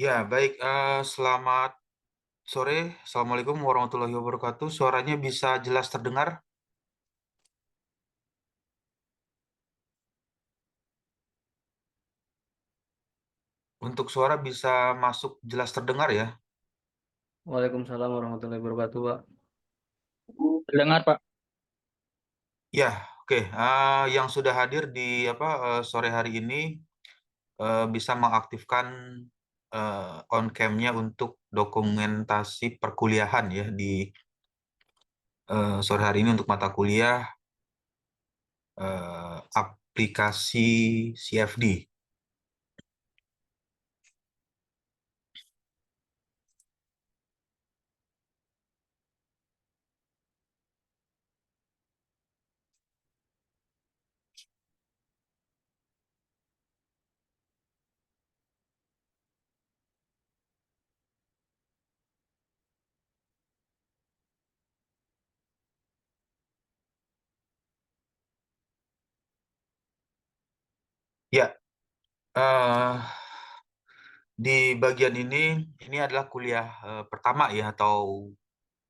Ya, baik. Selamat sore. Assalamualaikum warahmatullahi wabarakatuh. Suaranya bisa jelas terdengar? Untuk suara bisa masuk jelas terdengar ya? Waalaikumsalam warahmatullahi wabarakatuh, Pak. Dengar, Pak. Ya, oke. Yang sudah hadir di sore hari ini bisa mengaktifkan on cam-nya untuk dokumentasi perkuliahan ya di sore hari ini untuk mata kuliah aplikasi CFD. Ya, eh, di bagian ini adalah kuliah pertama ya atau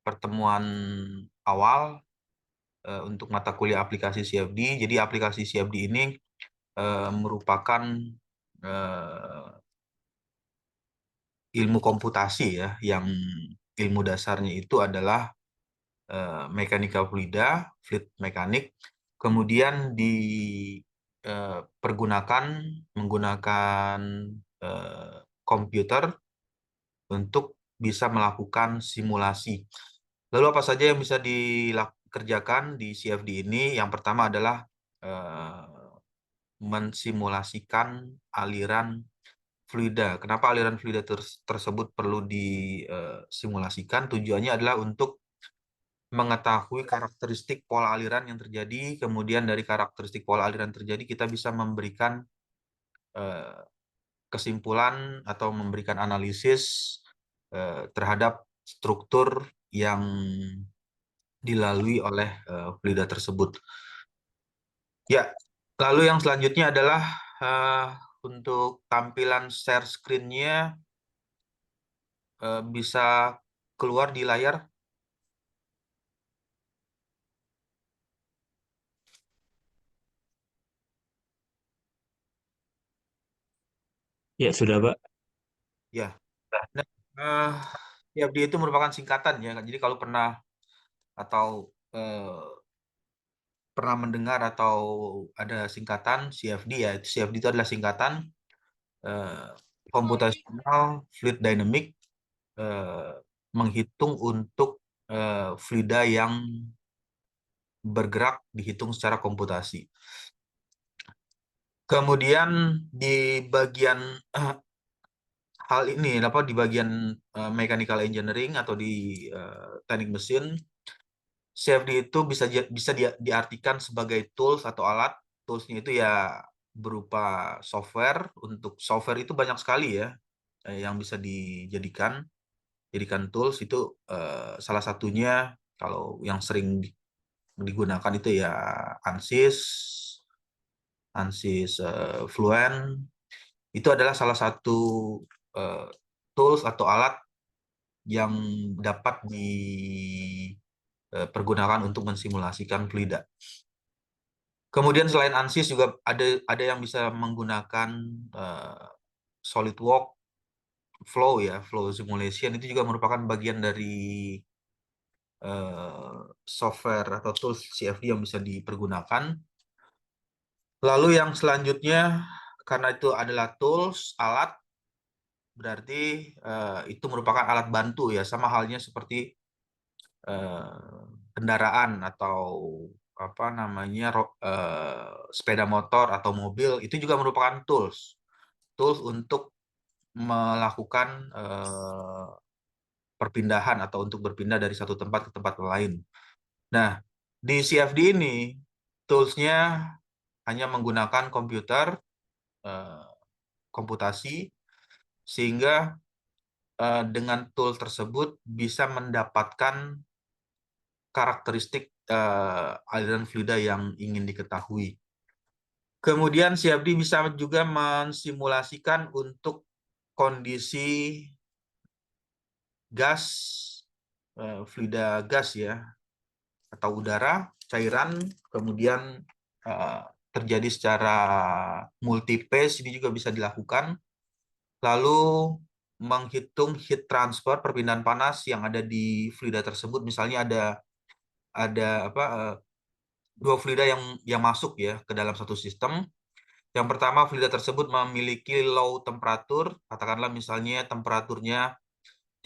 pertemuan awal untuk mata kuliah aplikasi CFD. Jadi aplikasi CFD ini merupakan eh, ilmu komputasi ya, yang ilmu dasarnya itu adalah mekanika fluida, fluid mekanik, kemudian dipergunakan menggunakan komputer untuk bisa melakukan simulasi. Lalu apa saja yang bisa dikerjakan di CFD ini? Yang pertama adalah mensimulasikan aliran fluida. Kenapa aliran fluida tersebut perlu disimulasikan? Tujuannya adalah untuk mengetahui karakteristik pola aliran yang terjadi, kemudian dari karakteristik pola aliran terjadi kita bisa memberikan eh, kesimpulan atau memberikan analisis terhadap struktur yang dilalui oleh fluida tersebut. Ya, lalu yang selanjutnya adalah eh, untuk tampilan share screen-nya bisa keluar di layar. Ya, sudah, Pak. Ya, nah, eh, CFD itu merupakan singkatan ya. Jadi kalau pernah atau pernah mendengar atau ada singkatan CFD ya, CFD itu adalah singkatan eh, Computational Fluid Dynamic, eh, menghitung untuk fluida yang bergerak dihitung secara komputasi. Kemudian di bagian hal ini di bagian mechanical engineering atau di teknik mesin, CFD itu bisa diartikan sebagai tools atau alat. Toolsnya itu ya berupa software. Untuk software itu banyak sekali ya yang bisa jadikan tools itu, salah satunya kalau yang sering digunakan itu ya ANSYS, ANSYS Fluent. Itu adalah salah satu eh, tools atau alat yang dapat dipergunakan untuk mensimulasikan fluida. Kemudian selain ANSYS juga ada yang bisa menggunakan eh, SolidWorks Flow ya, Flow Simulation itu juga merupakan bagian dari software atau tools CFD yang bisa dipergunakan. Lalu yang selanjutnya, karena itu adalah tools, alat, berarti itu merupakan alat bantu ya, sama halnya seperti kendaraan atau apa namanya sepeda motor atau mobil itu juga merupakan tools untuk melakukan perpindahan atau untuk berpindah dari satu tempat ke tempat lain. Nah, di CFD ini toolsnya hanya menggunakan komputer, eh, komputasi, sehingga dengan tool tersebut bisa mendapatkan karakteristik aliran fluida yang ingin diketahui. Kemudian CFD bisa juga mensimulasikan untuk kondisi gas, fluida gas ya, atau udara, cairan, kemudian terjadi secara multi-phase, ini juga bisa dilakukan. Lalu menghitung heat transfer, perpindahan panas yang ada di fluida tersebut. Misalnya ada dua fluida yang masuk ya ke dalam satu sistem. Yang pertama, fluida tersebut memiliki low temperatur, katakanlah misalnya temperaturnya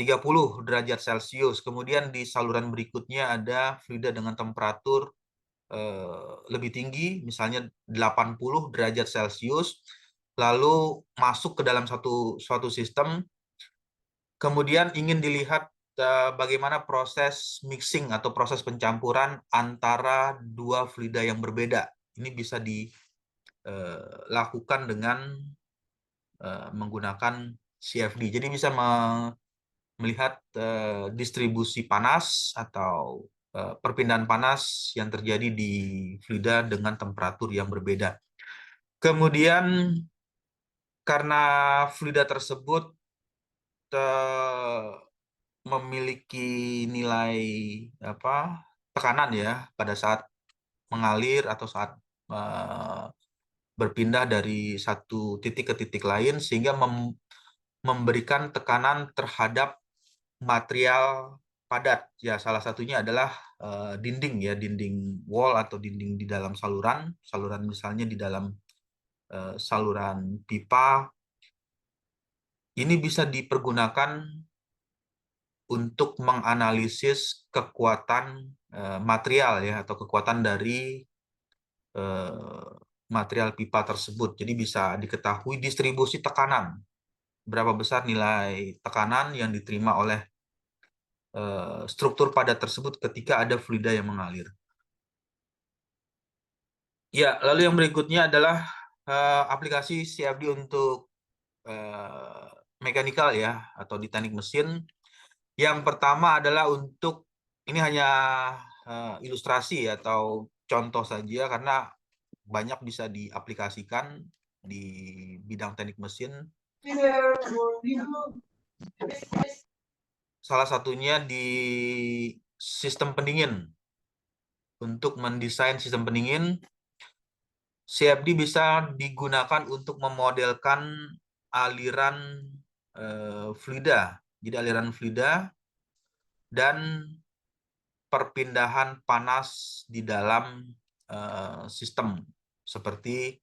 30 derajat Celcius. Kemudian di saluran berikutnya ada fluida dengan temperatur lebih tinggi, misalnya 80 derajat Celcius, lalu masuk ke dalam suatu sistem, kemudian ingin dilihat bagaimana proses mixing atau proses pencampuran antara dua fluida yang berbeda. Ini bisa dilakukan dengan menggunakan CFD. Jadi bisa melihat distribusi panas atau perpindahan panas yang terjadi di fluida dengan temperatur yang berbeda. Kemudian karena fluida tersebut memiliki nilai tekanan ya pada saat mengalir atau saat berpindah dari satu titik ke titik lain, sehingga memberikan tekanan terhadap material padat. Ya, salah satunya adalah dinding ya, dinding wall atau dinding di dalam saluran misalnya di dalam saluran pipa. Ini bisa dipergunakan untuk menganalisis kekuatan material ya, atau kekuatan dari material pipa tersebut. Jadi bisa diketahui distribusi tekanan, berapa besar nilai tekanan yang diterima oleh struktur padat tersebut ketika ada fluida yang mengalir. Ya, lalu yang berikutnya adalah aplikasi CFD untuk mekanikal ya, atau di teknik mesin. Yang pertama adalah untuk, ini hanya ilustrasi atau contoh saja, karena banyak bisa diaplikasikan di bidang teknik mesin. Salah satunya di sistem pendingin. Untuk mendesain sistem pendingin, CFD bisa digunakan untuk memodelkan aliran fluida. Jadi aliran fluida dan perpindahan panas di dalam sistem, seperti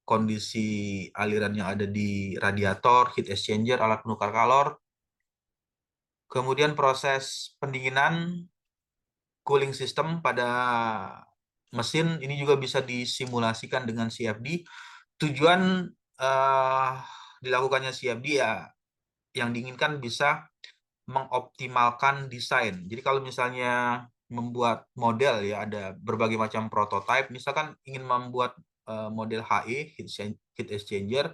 kondisi aliran yang ada di radiator, heat exchanger, alat penukar kalor. Kemudian proses pendinginan, cooling system pada mesin, ini juga bisa disimulasikan dengan CFD. Tujuan dilakukannya CFD ya, yang diinginkan bisa mengoptimalkan desain. Jadi kalau misalnya membuat model ya, ada berbagai macam prototype, misalkan ingin membuat model HE, heat exchanger,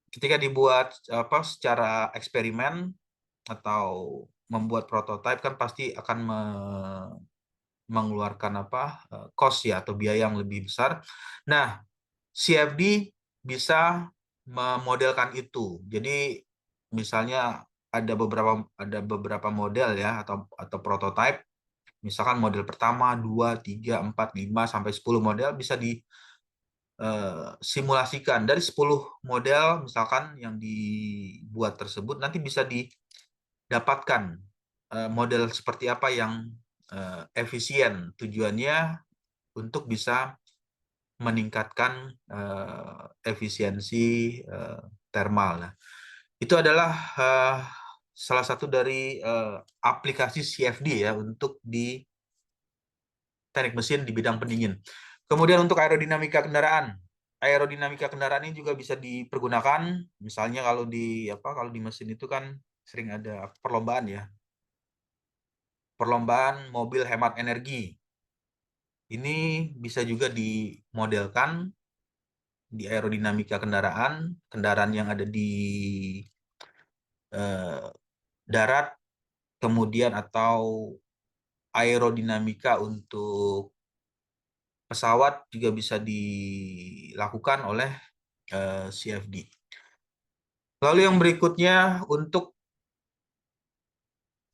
ketika dibuat secara eksperimen atau membuat prototype, kan pasti akan mengeluarkan cost ya, atau biaya yang lebih besar. Nah, CFD bisa memodelkan itu. Jadi misalnya ada beberapa model ya, atau prototype. Misalkan model pertama 2, 3, 4, 5 sampai 10 model bisa disimulasikan. Dari 10 model misalkan yang dibuat tersebut, nanti bisa didapatkan model seperti apa yang efisien. Tujuannya untuk bisa meningkatkan efisiensi thermal. Nah, itu adalah salah satu dari aplikasi CFD ya, untuk di teknik mesin di bidang pendingin. Kemudian untuk aerodinamika kendaraan. Aerodinamika kendaraan ini juga bisa dipergunakan. Misalnya kalau di mesin itu kan sering ada perlombaan ya. Perlombaan mobil hemat energi. Ini bisa juga dimodelkan di aerodinamika kendaraan yang ada di darat, kemudian atau aerodinamika untuk pesawat juga bisa dilakukan oleh CFD. Lalu yang berikutnya untuk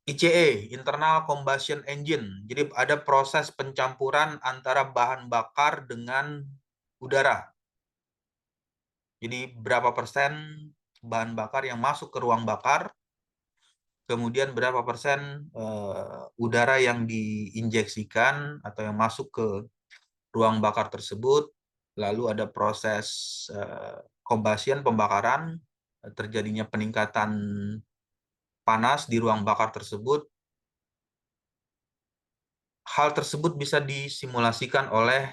ICE, Internal Combustion Engine. Jadi ada proses pencampuran antara bahan bakar dengan udara. Jadi berapa persen bahan bakar yang masuk ke ruang bakar, kemudian berapa persen udara yang diinjeksikan atau yang masuk ke ruang bakar tersebut. Lalu ada proses combustion, pembakaran, terjadinya peningkatan panas di ruang bakar tersebut. Hal tersebut bisa disimulasikan oleh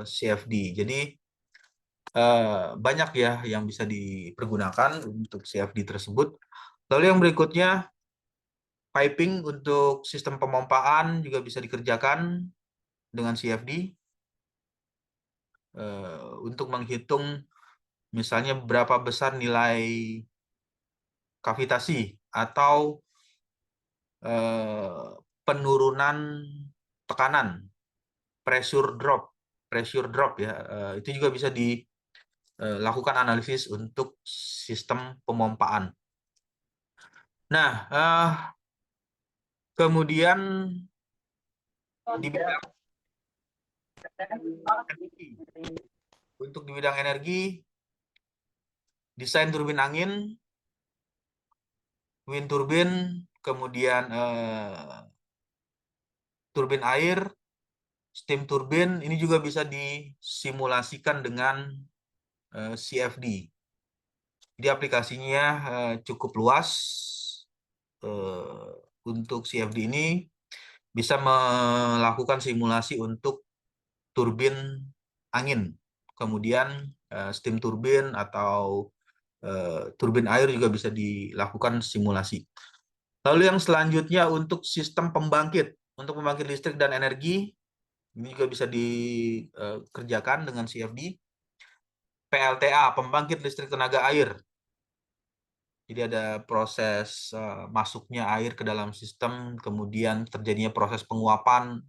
CFD. Jadi banyak ya yang bisa dipergunakan untuk CFD tersebut. Lalu yang berikutnya, piping untuk sistem pemompaan juga bisa dikerjakan dengan CFD untuk menghitung misalnya berapa besar nilai kavitasi atau penurunan tekanan, pressure drop ya, itu juga bisa dilakukan analisis untuk sistem pemompaan. Nah, kemudian di bidang energi, untuk di bidang energi, desain turbin angin, wind turbin, kemudian turbin air, steam turbin, ini juga bisa disimulasikan dengan CFD. Jadi aplikasinya cukup luas. Untuk CFD ini bisa melakukan simulasi untuk turbin angin, kemudian steam turbin atau turbin air juga bisa dilakukan simulasi. Lalu yang selanjutnya untuk sistem pembangkit. Untuk pembangkit listrik dan energi, ini juga bisa dikerjakan dengan CFD. PLTA, pembangkit listrik tenaga air. Jadi ada proses masuknya air ke dalam sistem, kemudian terjadinya proses penguapan,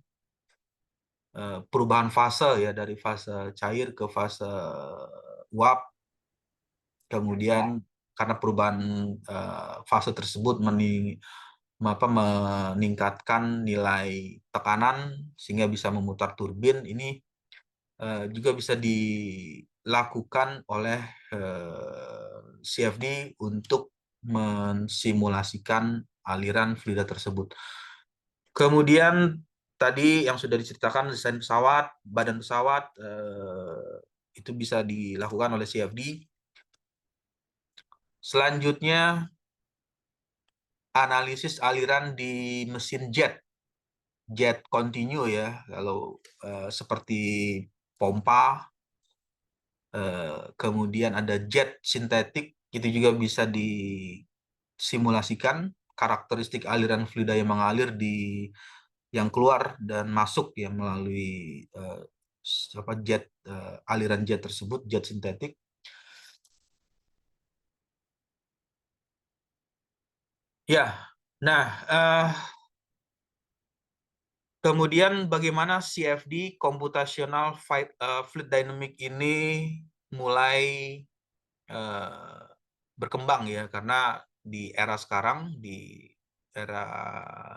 perubahan fase ya dari fase cair ke fase uap. Kemudian karena perubahan fase tersebut meningkatkan nilai tekanan sehingga bisa memutar turbin. Ini juga bisa dilakukan oleh CFD untuk mensimulasikan aliran fluida tersebut. Kemudian tadi yang sudah diceritakan desain pesawat, badan pesawat, itu bisa dilakukan oleh CFD. Selanjutnya analisis aliran di mesin jet continue ya, kalau seperti pompa, kemudian ada jet sintetik, itu juga bisa disimulasikan karakteristik aliran fluida yang mengalir yang keluar dan masuk ya melalui aliran jet tersebut, jet sintetik. Ya, nah kemudian bagaimana CFD computational fluid dynamic ini mulai berkembang ya, karena di era sekarang, di era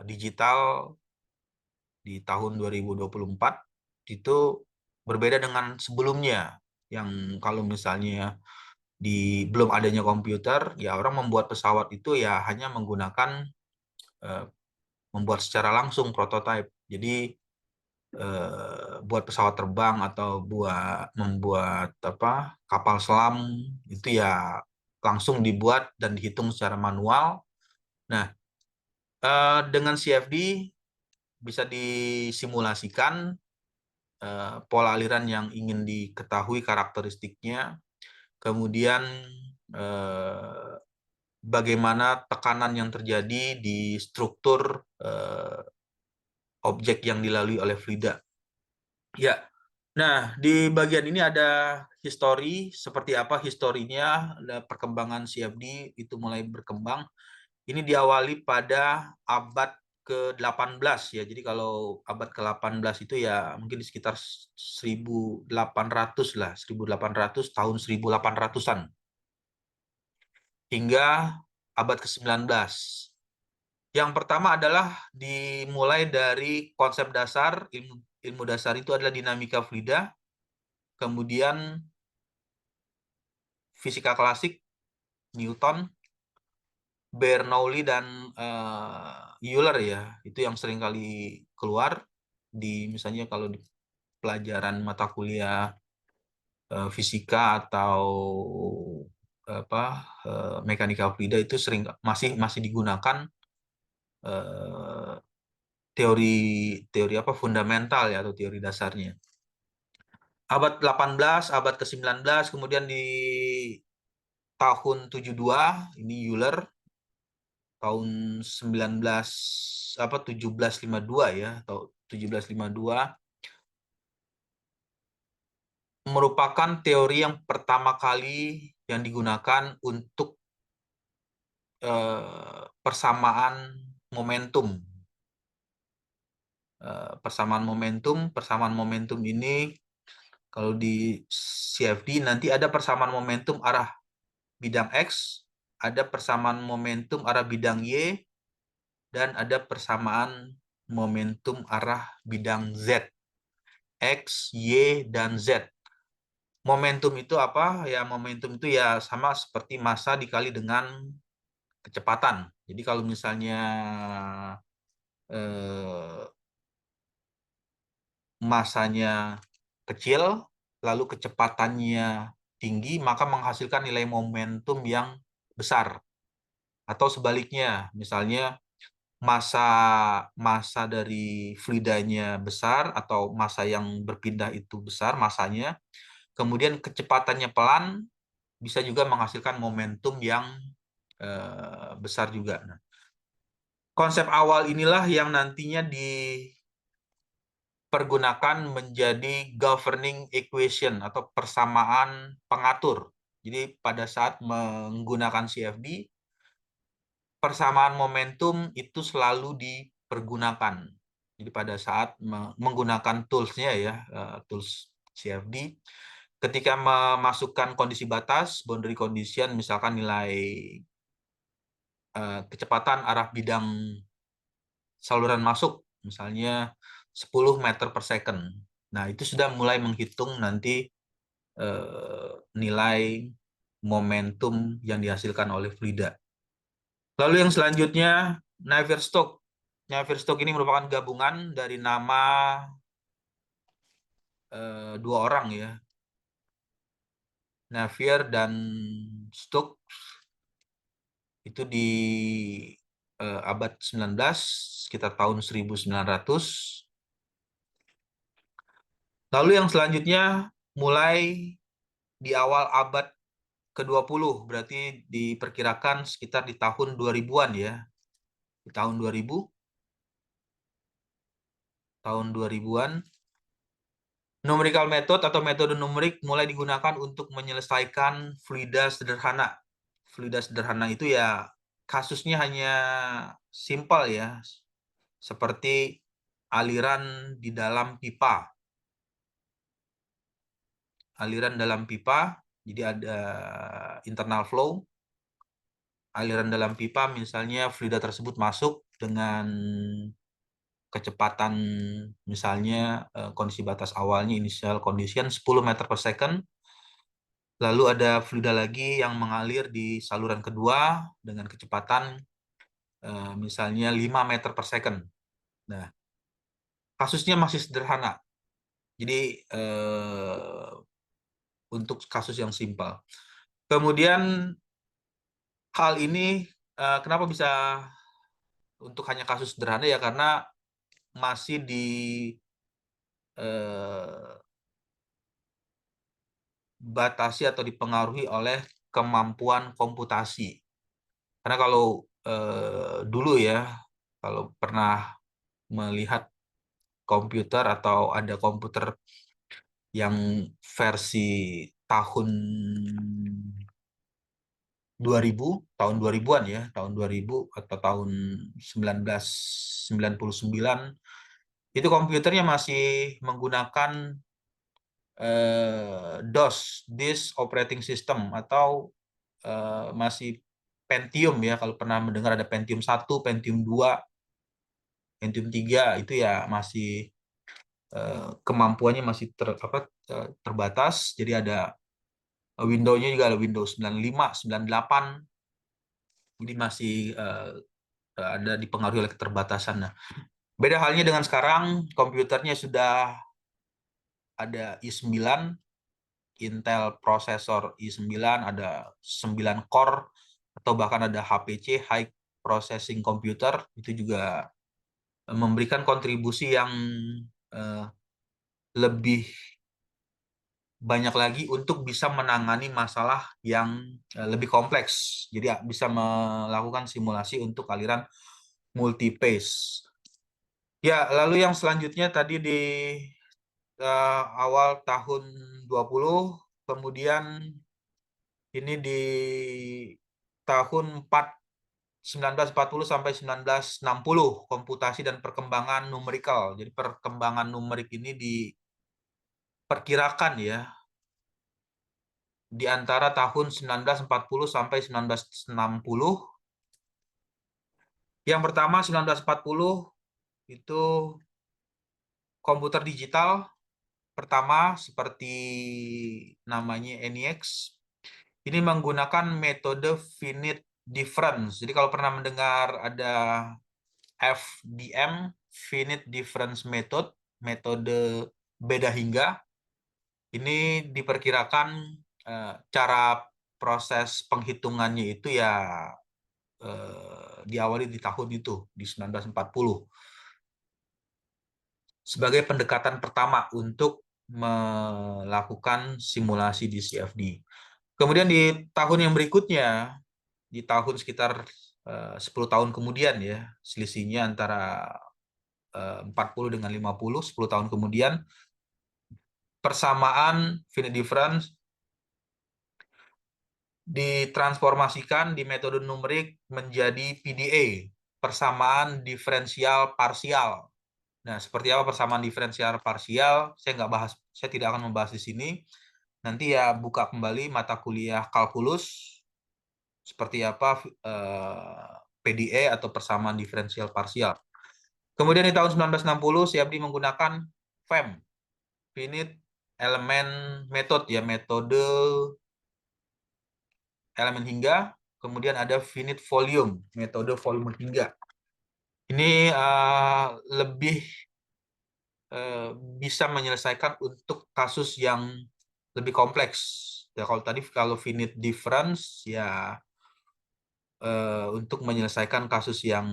digital di tahun 2024 itu berbeda dengan sebelumnya, yang kalau misalnya belum adanya komputer ya orang membuat pesawat itu ya hanya menggunakan membuat secara langsung prototipe. Jadi buat pesawat terbang atau membuat kapal selam itu ya langsung dibuat dan dihitung secara manual. Nah, dengan CFD bisa disimulasikan pola aliran yang ingin diketahui karakteristiknya, kemudian bagaimana tekanan yang terjadi di struktur objek yang dilalui oleh fluida. Ya, nah di bagian ini ada histori, seperti apa historinya, ada perkembangan CFD itu mulai berkembang. Ini diawali pada abad ke-18 ya. Jadi kalau abad ke-18 itu ya mungkin di sekitar 1800 lah, 1800 tahun 1800-an hingga abad ke-19. Yang pertama adalah dimulai dari konsep dasar, ilmu dasar itu adalah dinamika fluida, kemudian fisika klasik, Newton, Bernoulli dan Euler ya, itu yang sering kali keluar di misalnya kalau di pelajaran mata kuliah fisika atau apa mekanika fluida itu sering masih masih digunakan eh, teori teori apa fundamental ya atau teori dasarnya. Abad 18, abad ke-19, kemudian di tahun 72 ini Euler tahun 19 apa 1752 ya atau 1752 merupakan teori yang pertama kali yang digunakan untuk persamaan momentum. Persamaan momentum ini kalau di CFD nanti ada persamaan momentum arah bidang X, ada persamaan momentum arah bidang Y, dan ada persamaan momentum arah bidang Z. X, Y, dan Z. Momentum itu apa? Ya, momentum itu ya sama seperti massa dikali dengan kecepatan. Jadi kalau misalnya eh, massanya kecil, lalu kecepatannya tinggi, maka menghasilkan nilai momentum yang besar. Atau sebaliknya, misalnya massa massa dari fluidanya besar atau massa yang berpindah itu besar massanya, kemudian kecepatannya pelan, bisa juga menghasilkan momentum yang besar juga. Nah, konsep awal inilah yang nantinya dipergunakan menjadi governing equation atau persamaan pengatur. Jadi pada saat menggunakan CFD, persamaan momentum itu selalu dipergunakan. Jadi pada saat menggunakan toolsnya ya, tools CFD, ketika memasukkan kondisi batas, boundary condition, misalkan nilai kecepatan arah bidang saluran masuk, misalnya 10 meter per second. Nah, itu sudah mulai menghitung nanti nilai momentum yang dihasilkan oleh fluida. Lalu yang selanjutnya, Navier-Stokes. Navier-Stokes ini merupakan gabungan dari nama dua orang ya, Navier dan Stokes. Itu di abad 19, sekitar tahun 1900. Lalu yang selanjutnya mulai di awal abad ke-20, berarti diperkirakan sekitar di tahun 2000-an ya. Di tahun 2000, tahun 2000-an, numerical method atau metode numerik mulai digunakan untuk menyelesaikan fluida sederhana. Fluida sederhana itu ya kasusnya hanya simpel ya, seperti aliran di dalam pipa. Aliran dalam pipa, jadi ada internal flow. Aliran dalam pipa misalnya fluida tersebut masuk dengan kecepatan misalnya kondisi batas awalnya initial condition 10 meter per second. Lalu ada fluida lagi yang mengalir di saluran kedua dengan kecepatan misalnya 5 meter per second. Nah, kasusnya masih sederhana. Jadi untuk kasus yang simpel. Kemudian hal ini kenapa bisa untuk hanya kasus sederhana ya karena masih dibatasi atau dipengaruhi oleh kemampuan komputasi. Karena kalau dulu ya, kalau pernah melihat komputer atau ada komputer yang versi tahun tahun 2000-an ya, tahun 2000 atau tahun 1999, itu komputernya masih menggunakan DOS, Disk Operating System, atau masih Pentium ya. Kalau pernah mendengar ada Pentium 1, Pentium 2, Pentium 3, itu ya masih kemampuannya masih terbatas. Jadi ada Windows-nya juga ada Windows 95, 98. Jadi masih ada dipengaruhi oleh keterbatasan. Nah, beda halnya dengan sekarang, komputernya sudah ada i9, Intel prosesor i9, ada 9 core, atau bahkan ada HPC, High Processing Computer. Itu juga memberikan kontribusi yang eh, lebih banyak lagi untuk bisa menangani masalah yang lebih kompleks. Jadi bisa melakukan simulasi untuk aliran multi-phase. Ya, lalu yang selanjutnya tadi di awal tahun 20, kemudian ini di tahun 1940 sampai 1960, komputasi dan perkembangan numerikal. Jadi perkembangan numerik ini diperkirakan ya di antara tahun 1940 sampai 1960. Yang pertama 1940 itu komputer digital pertama seperti namanya ENIAC. Ini menggunakan metode finite difference. Jadi kalau pernah mendengar ada FDM, finite difference method, metode beda hingga, ini diperkirakan cara proses penghitungannya itu ya diawali di tahun itu, di 1940. Sebagai pendekatan pertama untuk melakukan simulasi di CFD. Kemudian di tahun yang berikutnya, di tahun sekitar 10 tahun kemudian ya, selisihnya antara 40 dengan 50, 10 tahun kemudian, persamaan finite difference ditransformasikan di metode numerik menjadi PDA, persamaan diferensial parsial. Nah, seperti apa persamaan diferensial parsial? Saya nggak bahas, saya tidak akan membahas di sini. Nanti ya buka kembali mata kuliah kalkulus, seperti apa PDA atau persamaan diferensial parsial. Kemudian di tahun 1960, CFD menggunakan FEM, Finite Element Method ya, metode elemen hingga. Kemudian ada Finite Volume, metode volume hingga. Ini lebih bisa menyelesaikan untuk kasus yang lebih kompleks. Ya, kalau tadi kalau finite difference ya untuk menyelesaikan kasus yang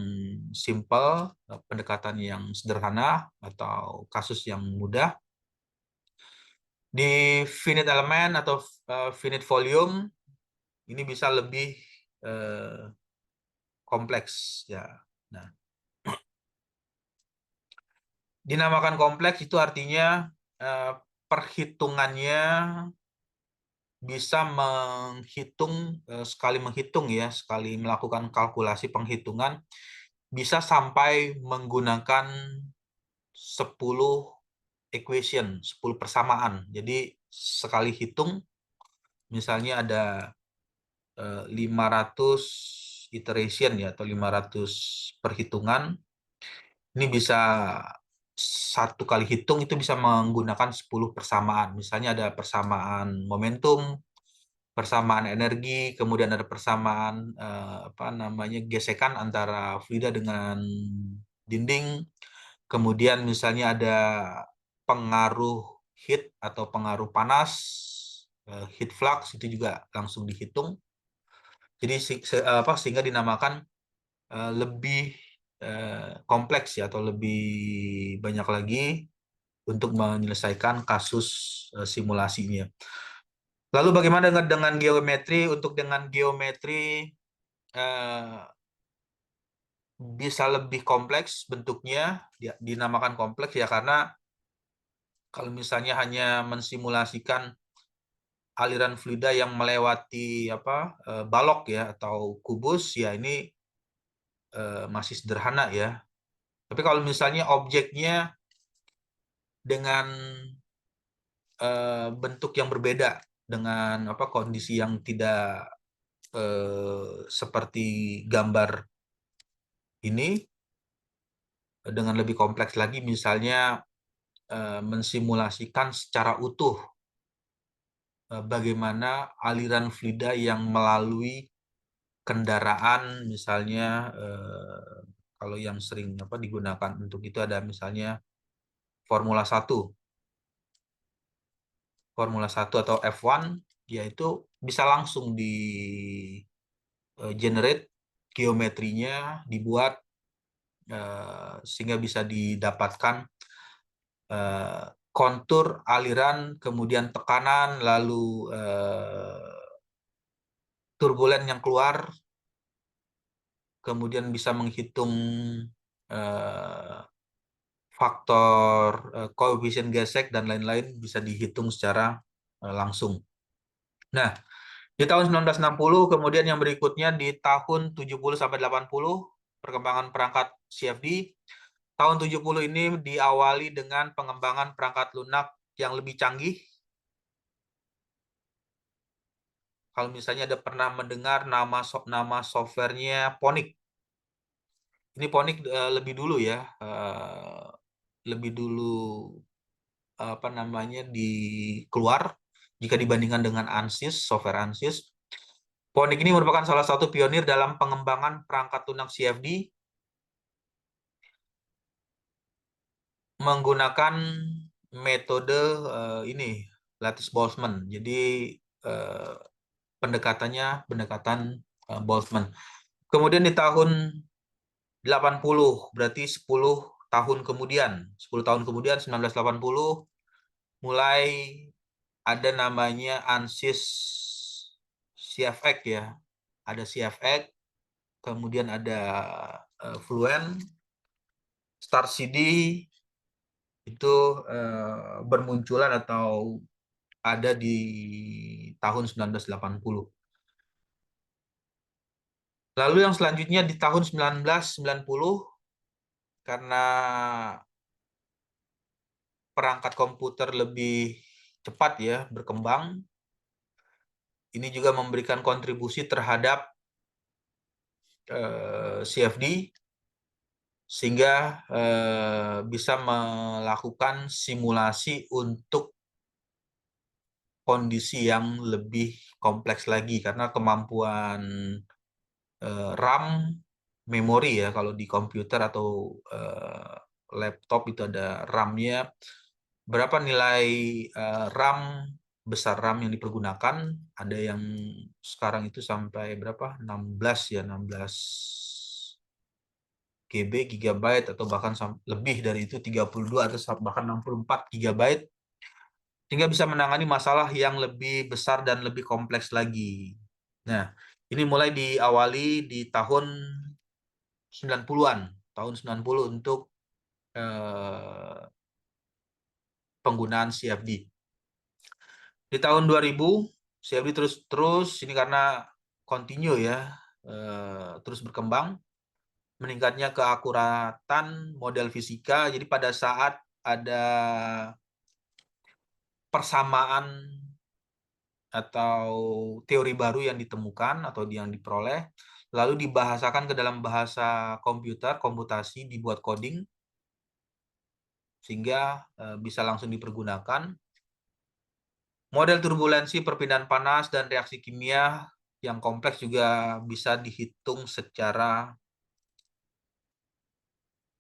simple, pendekatan yang sederhana atau kasus yang mudah. Di finite element atau finite volume ini bisa lebih kompleks ya. Nah, dinamakan kompleks itu artinya perhitungannya bisa menghitung, sekali menghitung ya, sekali melakukan kalkulasi penghitungan, bisa sampai menggunakan 10 equation, 10 persamaan. Jadi sekali hitung, misalnya ada 500 iteration ya, atau 500 perhitungan, ini bisa satu kali hitung itu bisa menggunakan 10 persamaan. Misalnya ada persamaan momentum, persamaan energi, kemudian ada persamaan apa namanya gesekan antara fluida dengan dinding, kemudian misalnya ada pengaruh heat atau pengaruh panas, heat flux itu juga langsung dihitung. Jadi sehingga dinamakan lebih kompleks ya, atau lebih banyak lagi untuk menyelesaikan kasus simulasinya. Lalu bagaimana dengan geometri? Untuk dengan geometri bisa lebih kompleks bentuknya, ya, dinamakan kompleks ya karena kalau misalnya hanya mensimulasikan aliran fluida yang melewati balok ya atau kubus, ya ini masih sederhana ya. Tapi kalau misalnya objeknya dengan bentuk yang berbeda, dengan kondisi yang tidak seperti gambar ini, dengan lebih kompleks lagi, misalnya mensimulasikan secara utuh bagaimana aliran fluida yang melalui kendaraan, misalnya kalau yang sering digunakan untuk itu ada misalnya Formula 1. Formula 1 atau F1, yaitu bisa langsung di generate geometrinya, dibuat sehingga bisa didapatkan kontur aliran, kemudian tekanan, lalu turbulen yang keluar, kemudian bisa menghitung faktor koefisien gesek dan lain-lain, bisa dihitung secara langsung. Nah, di tahun 1960, kemudian yang berikutnya di tahun 70 sampai 80, perkembangan perangkat CFD. Tahun 70 ini diawali dengan pengembangan perangkat lunak yang lebih canggih. Kalau misalnya ada pernah mendengar nama softwarenya Ponic. Ini Ponic lebih dulu ya, lebih dulu keluar jika dibandingkan dengan ANSYS, software ANSYS. Ponic ini merupakan salah satu pionir dalam pengembangan perangkat lunak CFD menggunakan metode ini lattice Boltzmann. Jadi pendekatan Boltzmann. Kemudian di tahun 80, berarti 10 tahun kemudian, 1980 mulai ada namanya ANSYS CFX ya. Ada CFX, kemudian ada Fluent, Star CD itu bermunculan atau ada di tahun 1980. Lalu yang selanjutnya di tahun 1990, karena perangkat komputer lebih cepat ya berkembang, ini juga memberikan kontribusi terhadap CFD, sehingga bisa melakukan simulasi untuk kondisi yang lebih kompleks lagi, karena kemampuan RAM, memori ya, kalau di komputer atau laptop itu ada RAM-nya. Berapa nilai RAM, besar RAM yang dipergunakan? Ada yang sekarang itu sampai berapa? 16 ya, 16 GB, gigabyte, atau bahkan lebih dari itu, 32 atau bahkan 64 GB, sehingga bisa menangani masalah yang lebih besar dan lebih kompleks lagi. Nah, ini mulai diawali di tahun 90-an, tahun 90 untuk penggunaan CFD. Di tahun 2000, CFD terus ini karena continue ya, terus berkembang, meningkatnya keakuratan model fisika. Jadi pada saat ada persamaan atau teori baru yang ditemukan atau yang diperoleh, lalu dibahasakan ke dalam bahasa komputer, komputasi, dibuat coding, sehingga bisa langsung dipergunakan. Model turbulensi, perpindahan panas, dan reaksi kimia yang kompleks juga bisa dihitung secara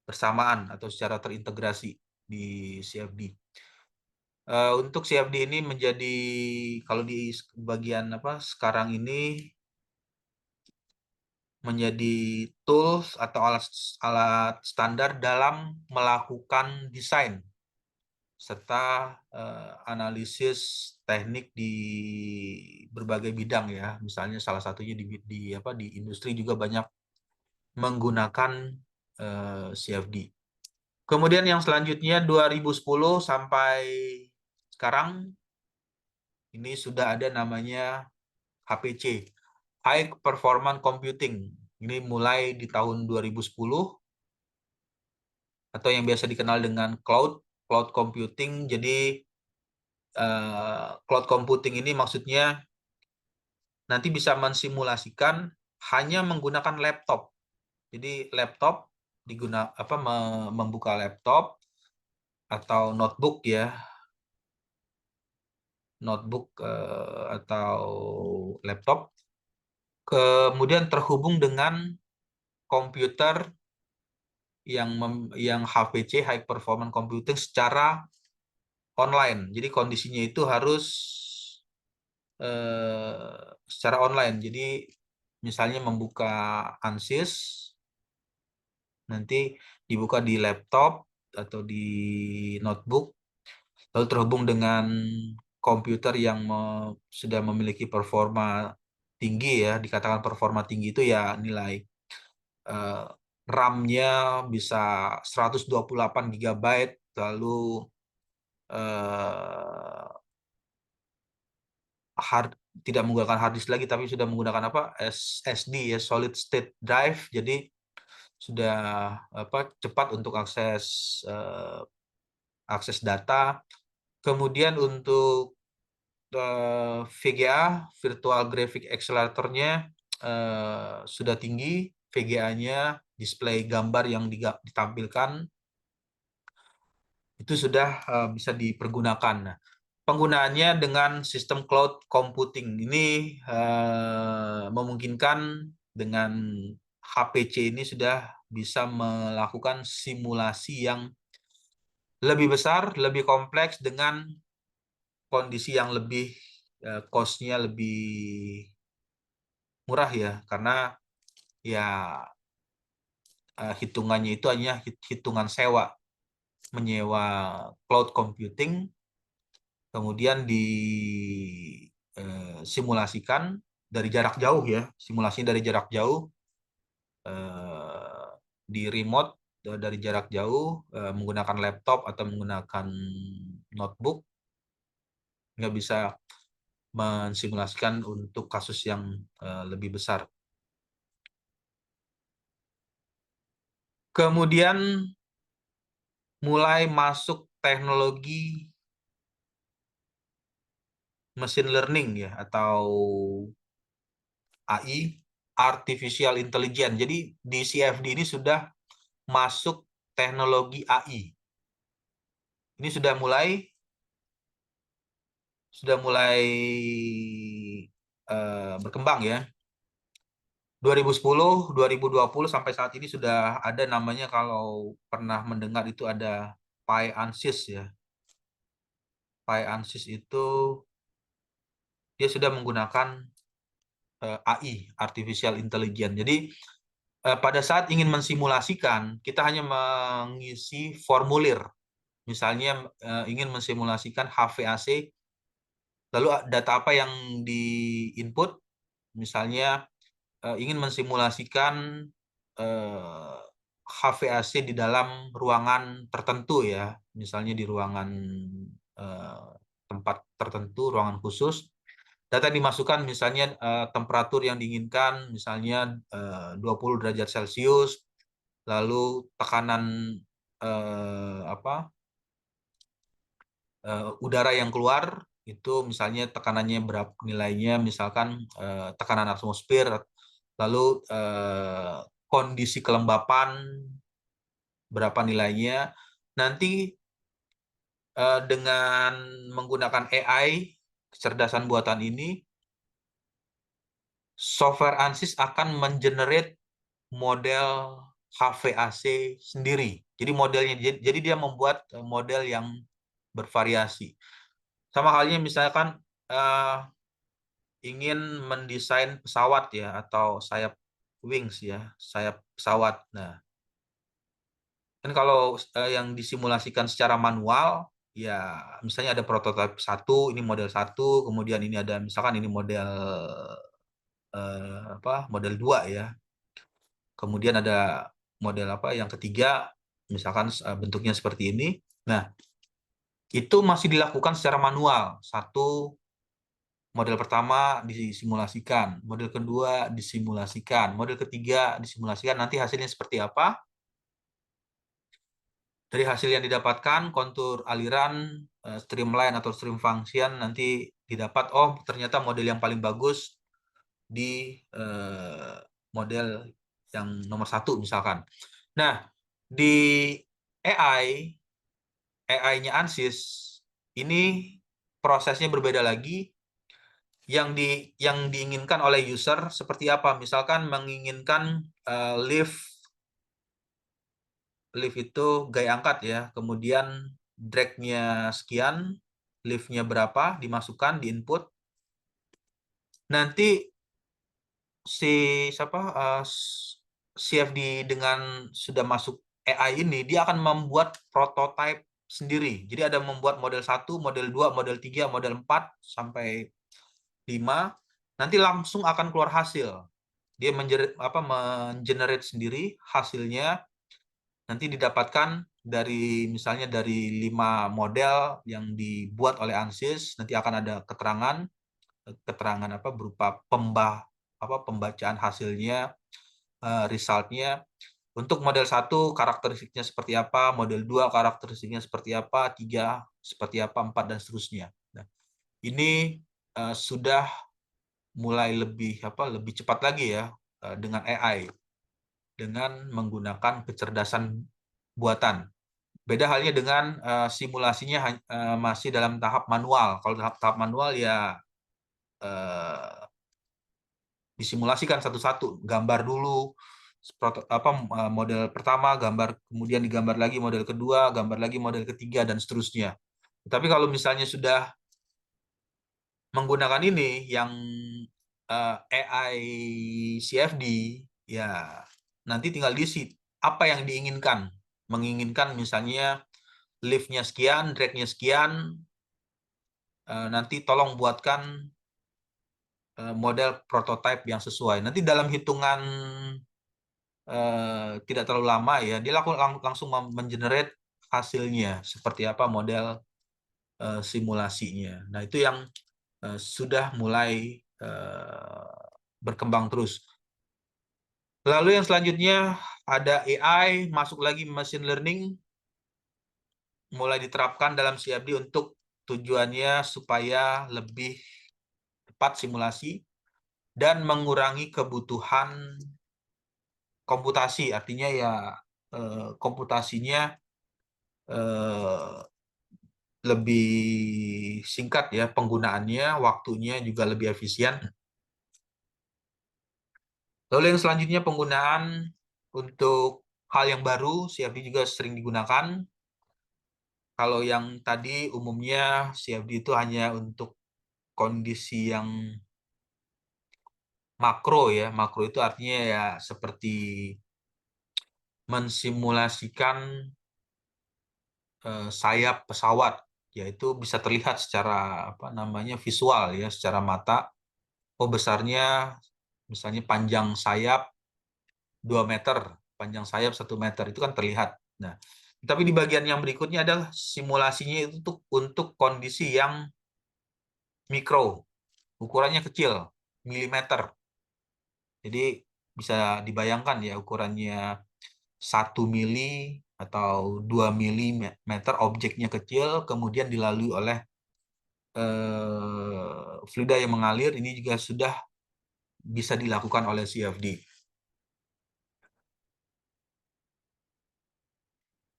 bersamaan atau secara terintegrasi di CFD. Untuk CFD ini menjadi, kalau di bagian sekarang ini, menjadi tools atau alat standar dalam melakukan desain serta analisis teknik di berbagai bidang ya. Misalnya salah satunya di industri juga banyak menggunakan CFD. Kemudian yang selanjutnya 2010 sampai sekarang, ini sudah ada namanya HPC, High Performance Computing. Ini mulai di tahun 2010 atau yang biasa dikenal dengan cloud computing. Jadi cloud computing ini maksudnya nanti bisa mensimulasikan hanya menggunakan laptop. Jadi laptop membuka laptop atau notebook ya, atau laptop, kemudian terhubung dengan komputer yang HPC, High Performance Computing, secara online. Jadi kondisinya itu harus secara online. Jadi misalnya membuka ANSYS, nanti dibuka di laptop atau di notebook, lalu terhubung dengan komputer yang sudah memiliki performa tinggi ya, dikatakan performa tinggi itu ya nilai RAM-nya bisa 128 GB, lalu eh, tidak menggunakan hard disk lagi, tapi sudah menggunakan SSD ya, solid state drive. Jadi sudah cepat untuk akses data. Kemudian untuk VGA, Virtual Graphic Accelerator-nya sudah tinggi. VGA-nya, display gambar yang ditampilkan, itu sudah bisa dipergunakan. Nah, penggunaannya dengan sistem cloud computing ini memungkinkan dengan HPC ini sudah bisa melakukan simulasi yang lebih besar, lebih kompleks dengan kondisi yang lebih cost-nya lebih murah ya, karena ya hitungannya itu hanya hitungan sewa, menyewa cloud computing, kemudian disimulasikan dari jarak jauh ya, simulasi dari jarak jauh, di remote dari jarak jauh, menggunakan laptop atau menggunakan notebook, nggak bisa mensimulasikan untuk kasus yang lebih besar. Kemudian mulai masuk teknologi machine learning ya, atau AI, artificial intelligence. Jadi di CFD ini sudah masuk teknologi AI. Ini sudah mulai berkembang ya. 2010, 2020 sampai saat ini sudah ada namanya, kalau pernah mendengar itu ada PyAnsys ya. PyAnsys itu dia sudah menggunakan AI, artificial intelligence. Jadi pada saat ingin mensimulasikan, kita hanya mengisi formulir. Misalnya ingin mensimulasikan HVAC, lalu data apa yang di-input? Misalnya ingin mensimulasikan HVAC di dalam ruangan tertentu ya, misalnya di ruangan tempat tertentu, ruangan khusus. Data dimasukkan, misalnya temperatur yang diinginkan, misalnya 20 derajat Celcius, lalu tekanan udara yang keluar itu misalnya tekanannya berapa nilainya, misalkan tekanan atmosfer, lalu kondisi kelembapan berapa nilainya. Nanti dengan menggunakan AI, kecerdasan buatan ini, software ANSYS akan mengenerate model HVAC sendiri. Jadi modelnya, jadi dia membuat model yang bervariasi. Sama halnya misalkan ingin mendesain pesawat ya, atau sayap wings ya, sayap pesawat. Nah, kan kalau yang disimulasikan secara manual, ya misalnya ada prototipe satu, ini model satu, kemudian ini ada misalkan ini model model 2 ya. Kemudian ada model yang ketiga, misalkan bentuknya seperti ini. Nah, itu masih dilakukan secara manual, satu Model pertama disimulasikan, model kedua disimulasikan, model ketiga disimulasikan. Nanti hasilnya seperti apa? Dari hasil yang didapatkan, kontur aliran, streamline atau stream function nanti didapat, oh ternyata model yang paling bagus di model yang nomor satu misalkan. Nah, di AI, AI-nya ANSYS, ini prosesnya berbeda lagi. Yang diinginkan oleh user seperti apa? Misalkan menginginkan lift itu gaya angkat ya, kemudian drag-nya sekian, lift-nya berapa, dimasukkan di input. Nanti si siapa CFD dengan sudah masuk AI ini, dia akan membuat prototype sendiri. Jadi ada membuat model 1, model 2, model 3, model 4 sampai 5. Nanti langsung akan keluar hasil. Dia mengenerate sendiri hasilnya, nanti didapatkan dari misalnya dari 5 model yang dibuat oleh ANSYS. Nanti akan ada keterangan apa berupa pembacaan hasilnya, resultnya. Untuk model 1 karakteristiknya seperti apa, model 2 karakteristiknya seperti apa, 3 seperti apa, 4 dan seterusnya. Nah, ini sudah mulai lebih cepat lagi ya dengan AI, dengan menggunakan kecerdasan buatan. Beda halnya dengan simulasinya masih dalam tahap manual. Kalau tahap manual ya disimulasikan satu-satu, gambar dulu model pertama, gambar kemudian digambar lagi model kedua, gambar lagi model ketiga dan seterusnya. Tapi kalau misalnya sudah menggunakan ini yang AI CFD, ya nanti tinggal diisi apa yang diinginkan. Menginginkan misalnya lift-nya sekian, drag-nya sekian, nanti tolong buatkan model prototype yang sesuai. Nanti dalam hitungan tidak terlalu lama ya, dia langsung mengenerate hasilnya seperti apa model simulasinya. Nah, itu yang sudah mulai berkembang terus. Lalu yang selanjutnya ada AI, masuk lagi machine learning, mulai diterapkan dalam CFD untuk tujuannya supaya lebih cepat simulasi dan mengurangi kebutuhan komputasi. Artinya ya komputasinya eh, lebih singkat ya penggunaannya, waktunya juga lebih efisien. Lalu yang selanjutnya penggunaan untuk hal yang baru, CFD juga sering digunakan. Kalau yang tadi umumnya CFD itu hanya untuk kondisi yang makro ya. Makro itu artinya ya seperti mensimulasikan sayap pesawat, yaitu bisa terlihat secara apa namanya visual ya, secara mata. Oh besarnya, misalnya panjang sayap 2 meter, panjang sayap 1 meter, itu kan terlihat. Nah, tapi di bagian yang berikutnya adalah simulasinya itu untuk kondisi yang mikro, ukurannya kecil, milimeter. Jadi bisa dibayangkan ya ukurannya 1 mili atau 2 milimeter, objeknya kecil, kemudian dilalui oleh fluida yang mengalir. Ini juga sudah bisa dilakukan oleh CFD.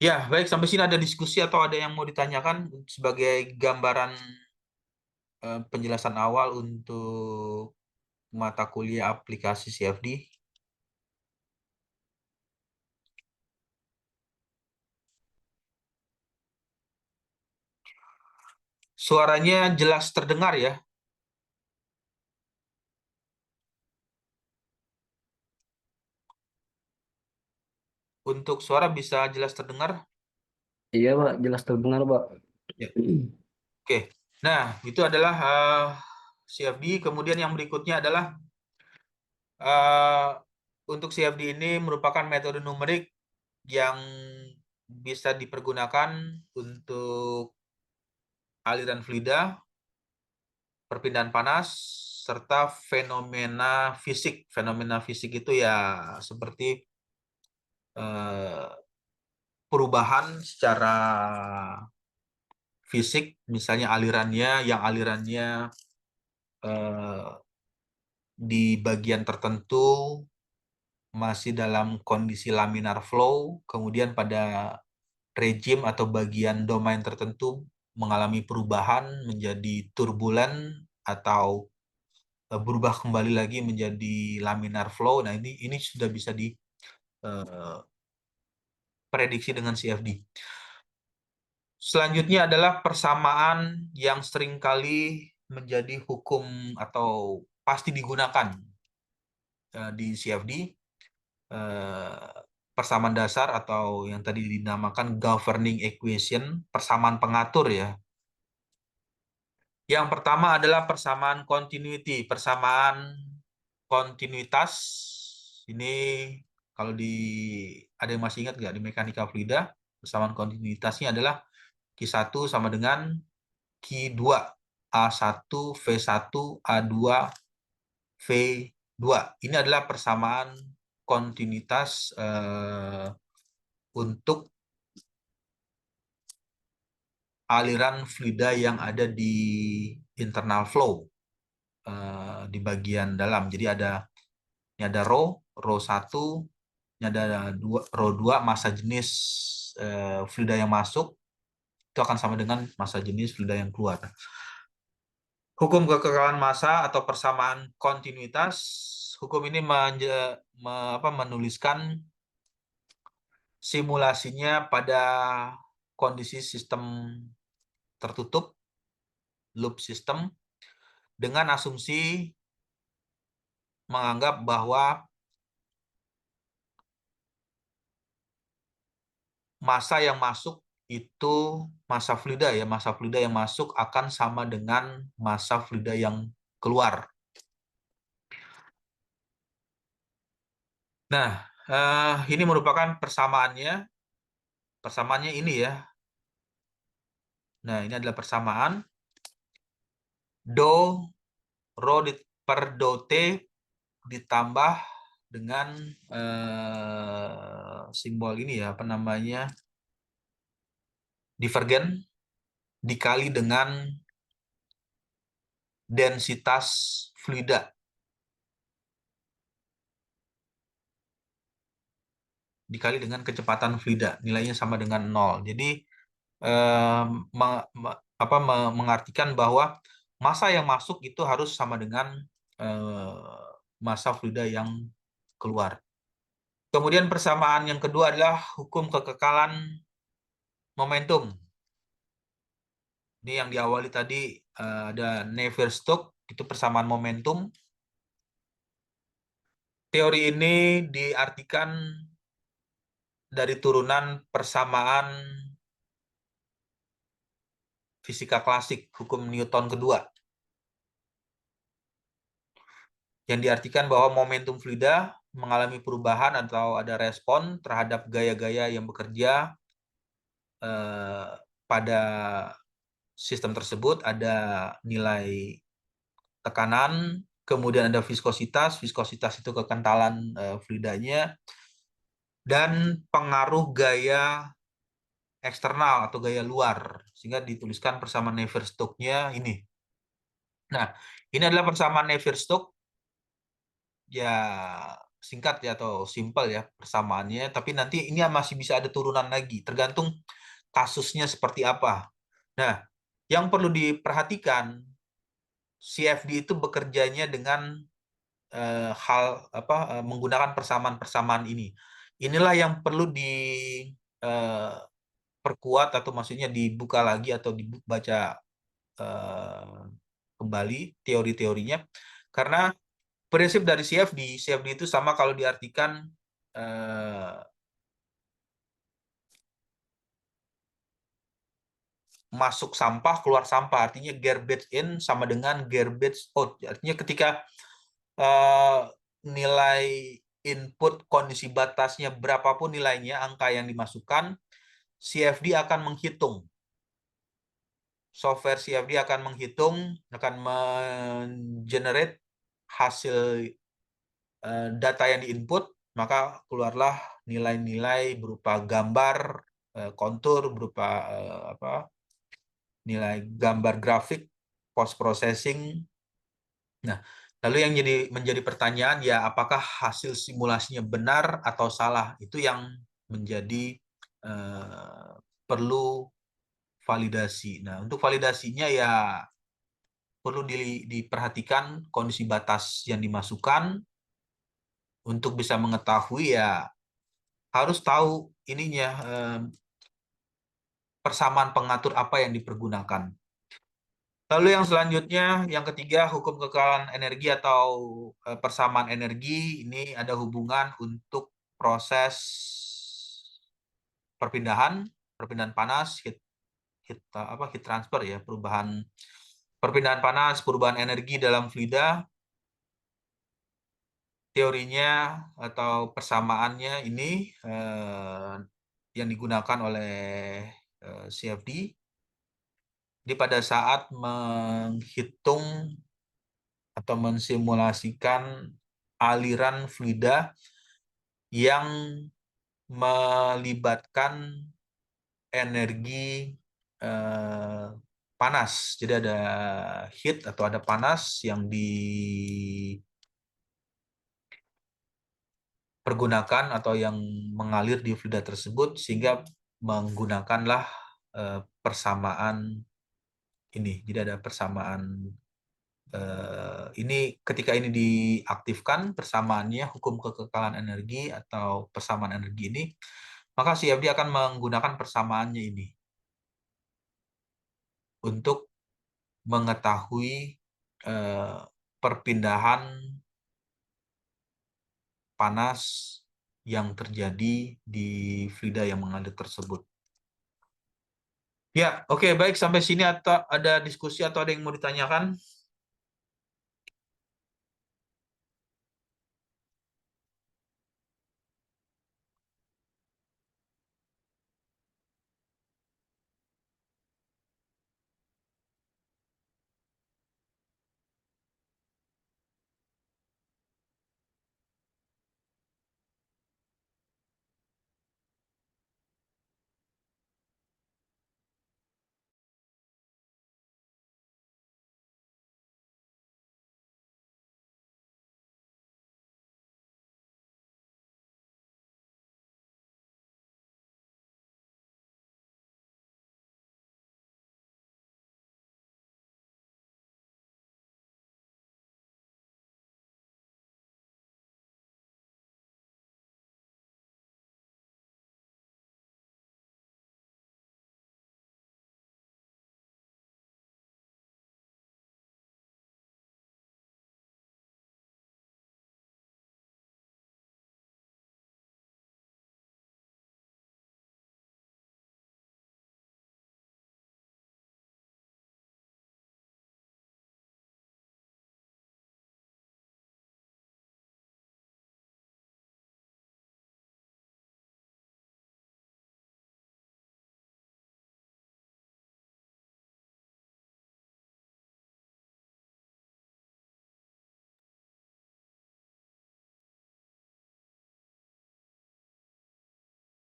Ya, baik. Sampai sini ada diskusi atau ada yang mau ditanyakan sebagai gambaran penjelasan awal untuk mata kuliah aplikasi CFD? Suaranya jelas terdengar ya? Untuk suara bisa jelas terdengar? Iya, Pak, jelas terdengar, Pak. Ya. Oke. Nah, itu adalah CFD. Kemudian yang berikutnya adalah eh, untuk CFD ini merupakan metode numerik yang bisa dipergunakan untuk aliran fluida. perpindahan panas, serta fenomena fisik. Fenomena fisik itu ya seperti perubahan secara fisik, misalnya alirannya eh, di bagian tertentu masih dalam kondisi laminar flow, kemudian pada rejim atau bagian domain tertentu mengalami perubahan menjadi turbulen atau berubah kembali lagi menjadi laminar flow. Nah, ini sudah bisa diprediksi dengan CFD. Selanjutnya adalah persamaan yang seringkali menjadi hukum atau pasti digunakan di CFD. Persamaan dasar atau yang tadi dinamakan governing equation, persamaan pengatur ya. Yang pertama adalah persamaan continuity, persamaan kontinuitas. Ini kalau ada yang masih ingat nggak di mekanika fluida, persamaan kontinuitasnya adalah Q1 sama dengan Q2, A1, V1, A2, V2. Ini adalah persamaan kontinuitas untuk aliran fluida yang ada di internal flow di bagian dalam. Jadi ini ada rho 1, ini ada rho 2 massa jenis fluida yang masuk, itu akan sama dengan massa jenis fluida yang keluar. Hukum kekekalan massa atau persamaan kontinuitas, hukum ini menuliskan simulasinya pada kondisi sistem tertutup, loop system, dengan asumsi menganggap bahwa massa yang masuk itu massa fluida ya, massa fluida yang masuk akan sama dengan massa fluida yang keluar. Nah, ini merupakan persamaannya. Persamaannya ini ya. Nah, ini adalah persamaan do rho per do t ditambah dengan simbol ini ya, apa namanya, divergen dikali dengan densitas fluida dikali dengan kecepatan fluida, nilainya sama dengan 0. Jadi mengartikan bahwa massa yang masuk itu harus sama dengan massa fluida yang keluar. Kemudian persamaan yang kedua adalah hukum kekekalan momentum. Ini yang diawali tadi ada Navier-Stokes, itu persamaan momentum. Teori ini diartikan dari turunan persamaan fisika klasik, hukum Newton kedua. Yang diartikan bahwa momentum fluida mengalami perubahan atau ada respon terhadap gaya-gaya yang bekerja pada sistem tersebut. Ada nilai tekanan, kemudian ada viskositas itu kekentalan fluidanya, dan pengaruh gaya eksternal atau gaya luar, sehingga dituliskan persamaan Navier-Stokes-nya ini. Nah, ini adalah persamaan Navier-Stokes, ya singkat ya atau simpel ya persamaannya, tapi nanti ini masih bisa ada turunan lagi, tergantung kasusnya seperti apa. Nah, yang perlu diperhatikan, CFD itu bekerjanya dengan menggunakan persamaan-persamaan ini. Inilah yang perlu diperkuat atau maksudnya dibuka lagi atau dibaca kembali teori-teorinya, karena prinsip dari CFD itu sama kalau diartikan masuk sampah, keluar sampah. Artinya garbage in sama dengan garbage out. Artinya ketika nilai input kondisi batasnya berapapun nilainya, angka yang dimasukkan, CFD akan menghitung software CFD akan menghitung, akan men-generate hasil data yang diinput, maka keluarlah nilai-nilai berupa gambar, kontur, berupa nilai gambar grafik, post processing. Nah, lalu yang menjadi pertanyaan ya apakah hasil simulasinya benar atau salah? Itu yang menjadi perlu validasi. Nah, untuk validasinya ya perlu diperhatikan kondisi batas yang dimasukkan untuk bisa mengetahui ya harus tahu ininya persamaan pengatur apa yang dipergunakan. Lalu yang selanjutnya, yang ketiga, hukum kekekalan energi atau persamaan energi. Ini ada hubungan untuk proses perpindahan panas, heat transfer ya, perpindahan panas, perubahan energi dalam fluida. Teorinya atau persamaannya ini yang digunakan oleh CFD. Jadi pada saat menghitung atau mensimulasikan aliran fluida yang melibatkan energi eh, panas. Jadi ada heat atau ada panas yang dipergunakan atau yang mengalir di fluida tersebut sehingga menggunakanlah persamaan ini. Jadi ada persamaan ini ketika ini diaktifkan persamaannya hukum kekekalan energi atau persamaan energi ini, maka CFD akan menggunakan persamaannya ini untuk mengetahui perpindahan panas yang terjadi di fluida yang mengalir tersebut. Ya, oke, baik sampai sini atau ada diskusi atau ada yang mau ditanyakan?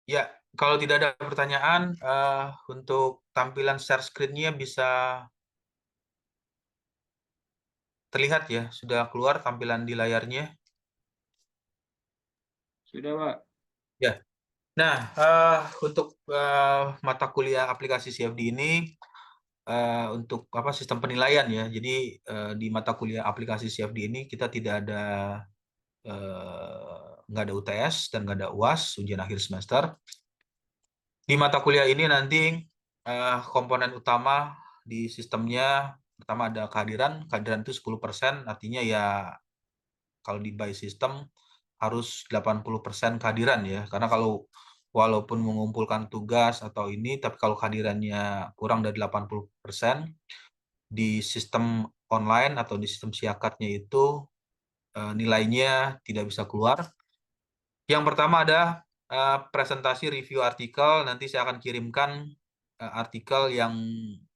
Ya, kalau tidak ada pertanyaan, untuk tampilan share screen-nya bisa terlihat ya, sudah keluar tampilan di layarnya. Sudah, Pak. Ya, nah untuk mata kuliah aplikasi CFD ini untuk apa sistem penilaian ya. Jadi di mata kuliah aplikasi CFD ini kita tidak ada nggak ada UTS dan nggak ada UAS ujian akhir semester. Di mata kuliah ini nanti komponen utama di sistemnya pertama ada kehadiran. Kehadiran itu 10%, artinya ya kalau di by system harus 80% kehadiran ya. Karena kalau walaupun mengumpulkan tugas atau ini, tapi kalau kehadirannya kurang dari 80%, di sistem online atau di sistem siakatnya itu nilainya tidak bisa keluar. Yang pertama ada presentasi review artikel, nanti saya akan kirimkan artikel yang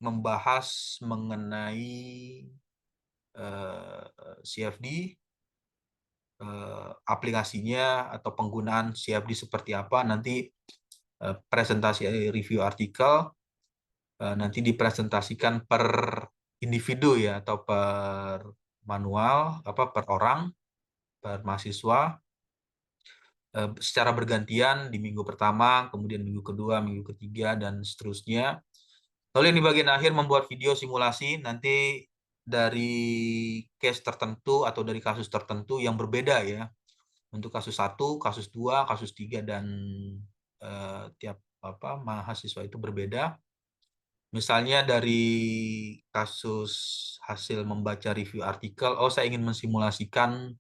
membahas mengenai CFD, aplikasinya atau penggunaan CFD seperti apa. Nanti presentasi review artikel nanti dipresentasikan per individu ya atau per manual apa per orang, per mahasiswa secara bergantian di minggu pertama, kemudian minggu kedua, minggu ketiga, dan seterusnya. Lalu yang di bagian akhir membuat video simulasi nanti dari case tertentu atau dari kasus tertentu yang berbeda ya. Untuk kasus 1, kasus 2, kasus 3, dan tiap mahasiswa itu berbeda. Misalnya dari kasus hasil membaca review artikel, oh saya ingin mensimulasikan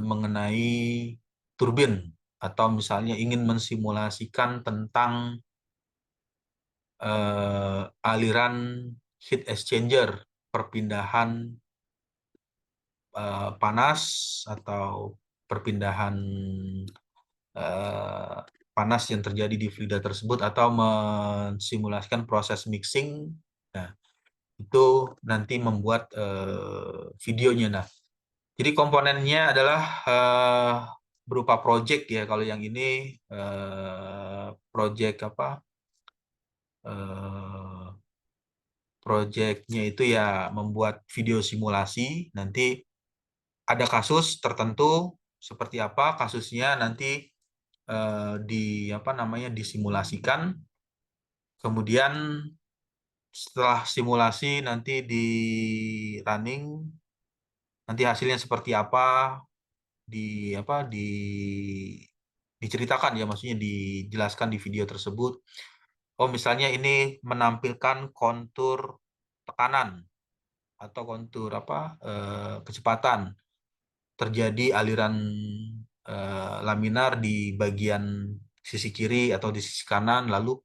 mengenai turbin, atau misalnya ingin mensimulasikan tentang aliran heat exchanger, perpindahan panas atau perpindahan eh, panas yang terjadi di fluida tersebut, atau mensimulasikan proses mixing. Nah, itu nanti membuat videonya. Nah, jadi komponennya adalah berupa project ya. Kalau yang ini project apa? eh, Projectnya itu ya membuat video simulasi. Nanti ada kasus tertentu seperti apa kasusnya nanti di apa namanya disimulasikan. Kemudian setelah simulasi nanti di running, nanti hasilnya seperti apa di apa diceritakan ya, maksudnya dijelaskan di video tersebut. Oh, misalnya ini menampilkan kontur tekanan atau kontur kecepatan, terjadi aliran laminar di bagian sisi kiri atau di sisi kanan, lalu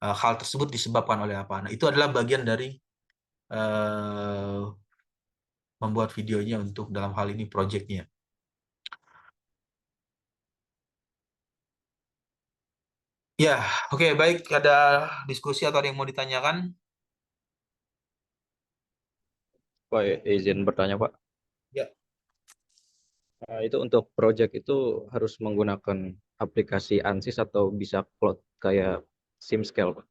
hal tersebut disebabkan oleh apa. Nah, itu adalah bagian dari eh, membuat videonya untuk dalam hal ini projectnya. Ya, oke, baik. Ada diskusi atau ada yang mau ditanyakan? Pak, izin bertanya, Pak. Ya, Itu untuk project itu harus menggunakan aplikasi ANSYS atau bisa cloud kayak SimScale, Pak?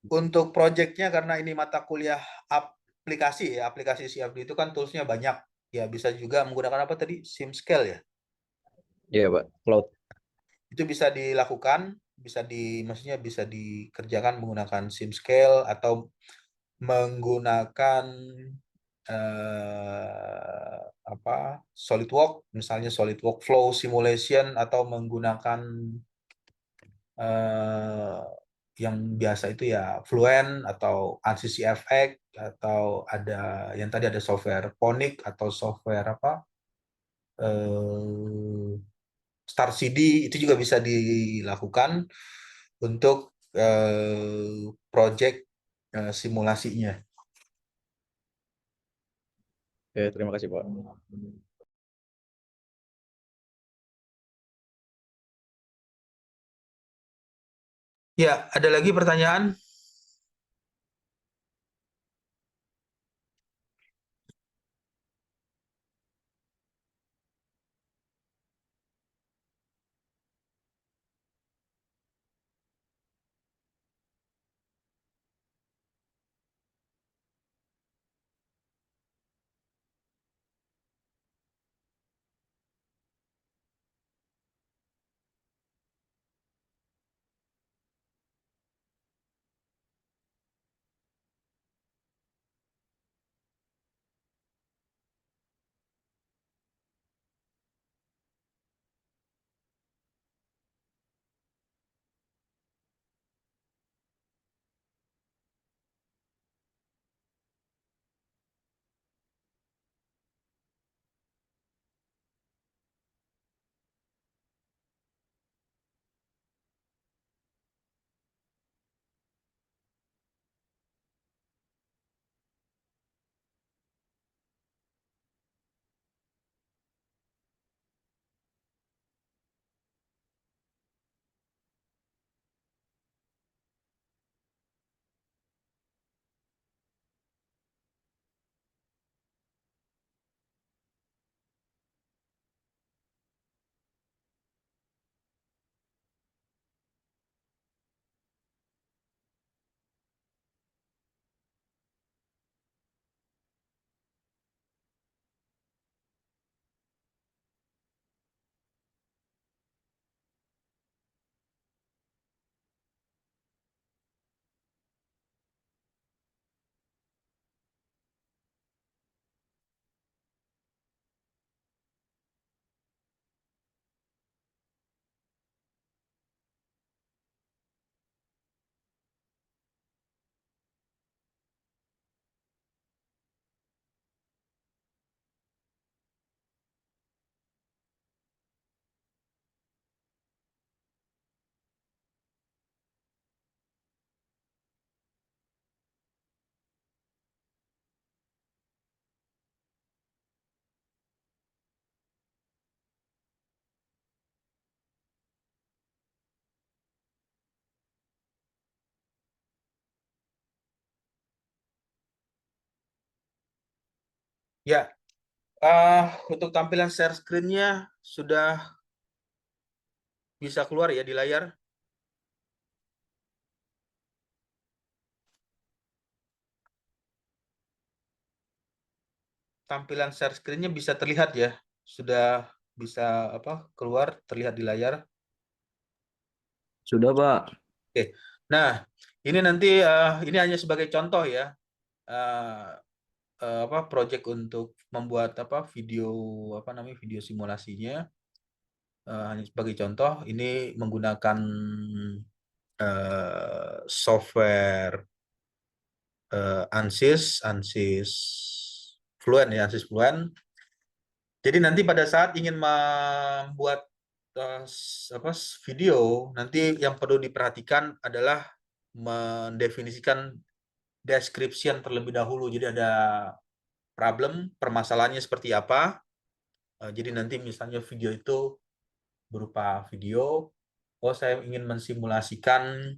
untuk projectnya karena ini mata kuliah aplikasi ya, aplikasi CFD itu kan toolsnya banyak. Ya, bisa juga menggunakan apa tadi? SimScale ya. Iya, Pak, cloud. Itu bisa dilakukan, maksudnya bisa dikerjakan menggunakan SimScale atau menggunakan apa SolidWorks, misalnya SolidWorks Flow Simulation, atau menggunakan eh, yang biasa itu ya Fluent atau ANSYS FX, atau ada yang tadi ada software Ponic atau software eh, Start CD, itu juga bisa dilakukan untuk project simulasinya. Oke, terima kasih, Pak. Ya, ada lagi pertanyaan? Ya, untuk tampilan share screen-nya sudah bisa keluar ya di layar. Tampilan share screen-nya bisa terlihat ya. Sudah bisa keluar terlihat di layar. Sudah, Pak. Oke. Nah, ini nanti ini hanya sebagai contoh ya. eh, Project untuk membuat video video simulasinya. Hanya sebagai contoh, ini menggunakan software ANSYS Fluent ya, ANSYS Fluent. Jadi nanti pada saat ingin membuat eh, video, nanti yang perlu diperhatikan adalah mendefinisikan description terlebih dahulu. Jadi ada permasalahannya seperti apa. Jadi nanti misalnya video itu berupa video, oh saya ingin mensimulasikan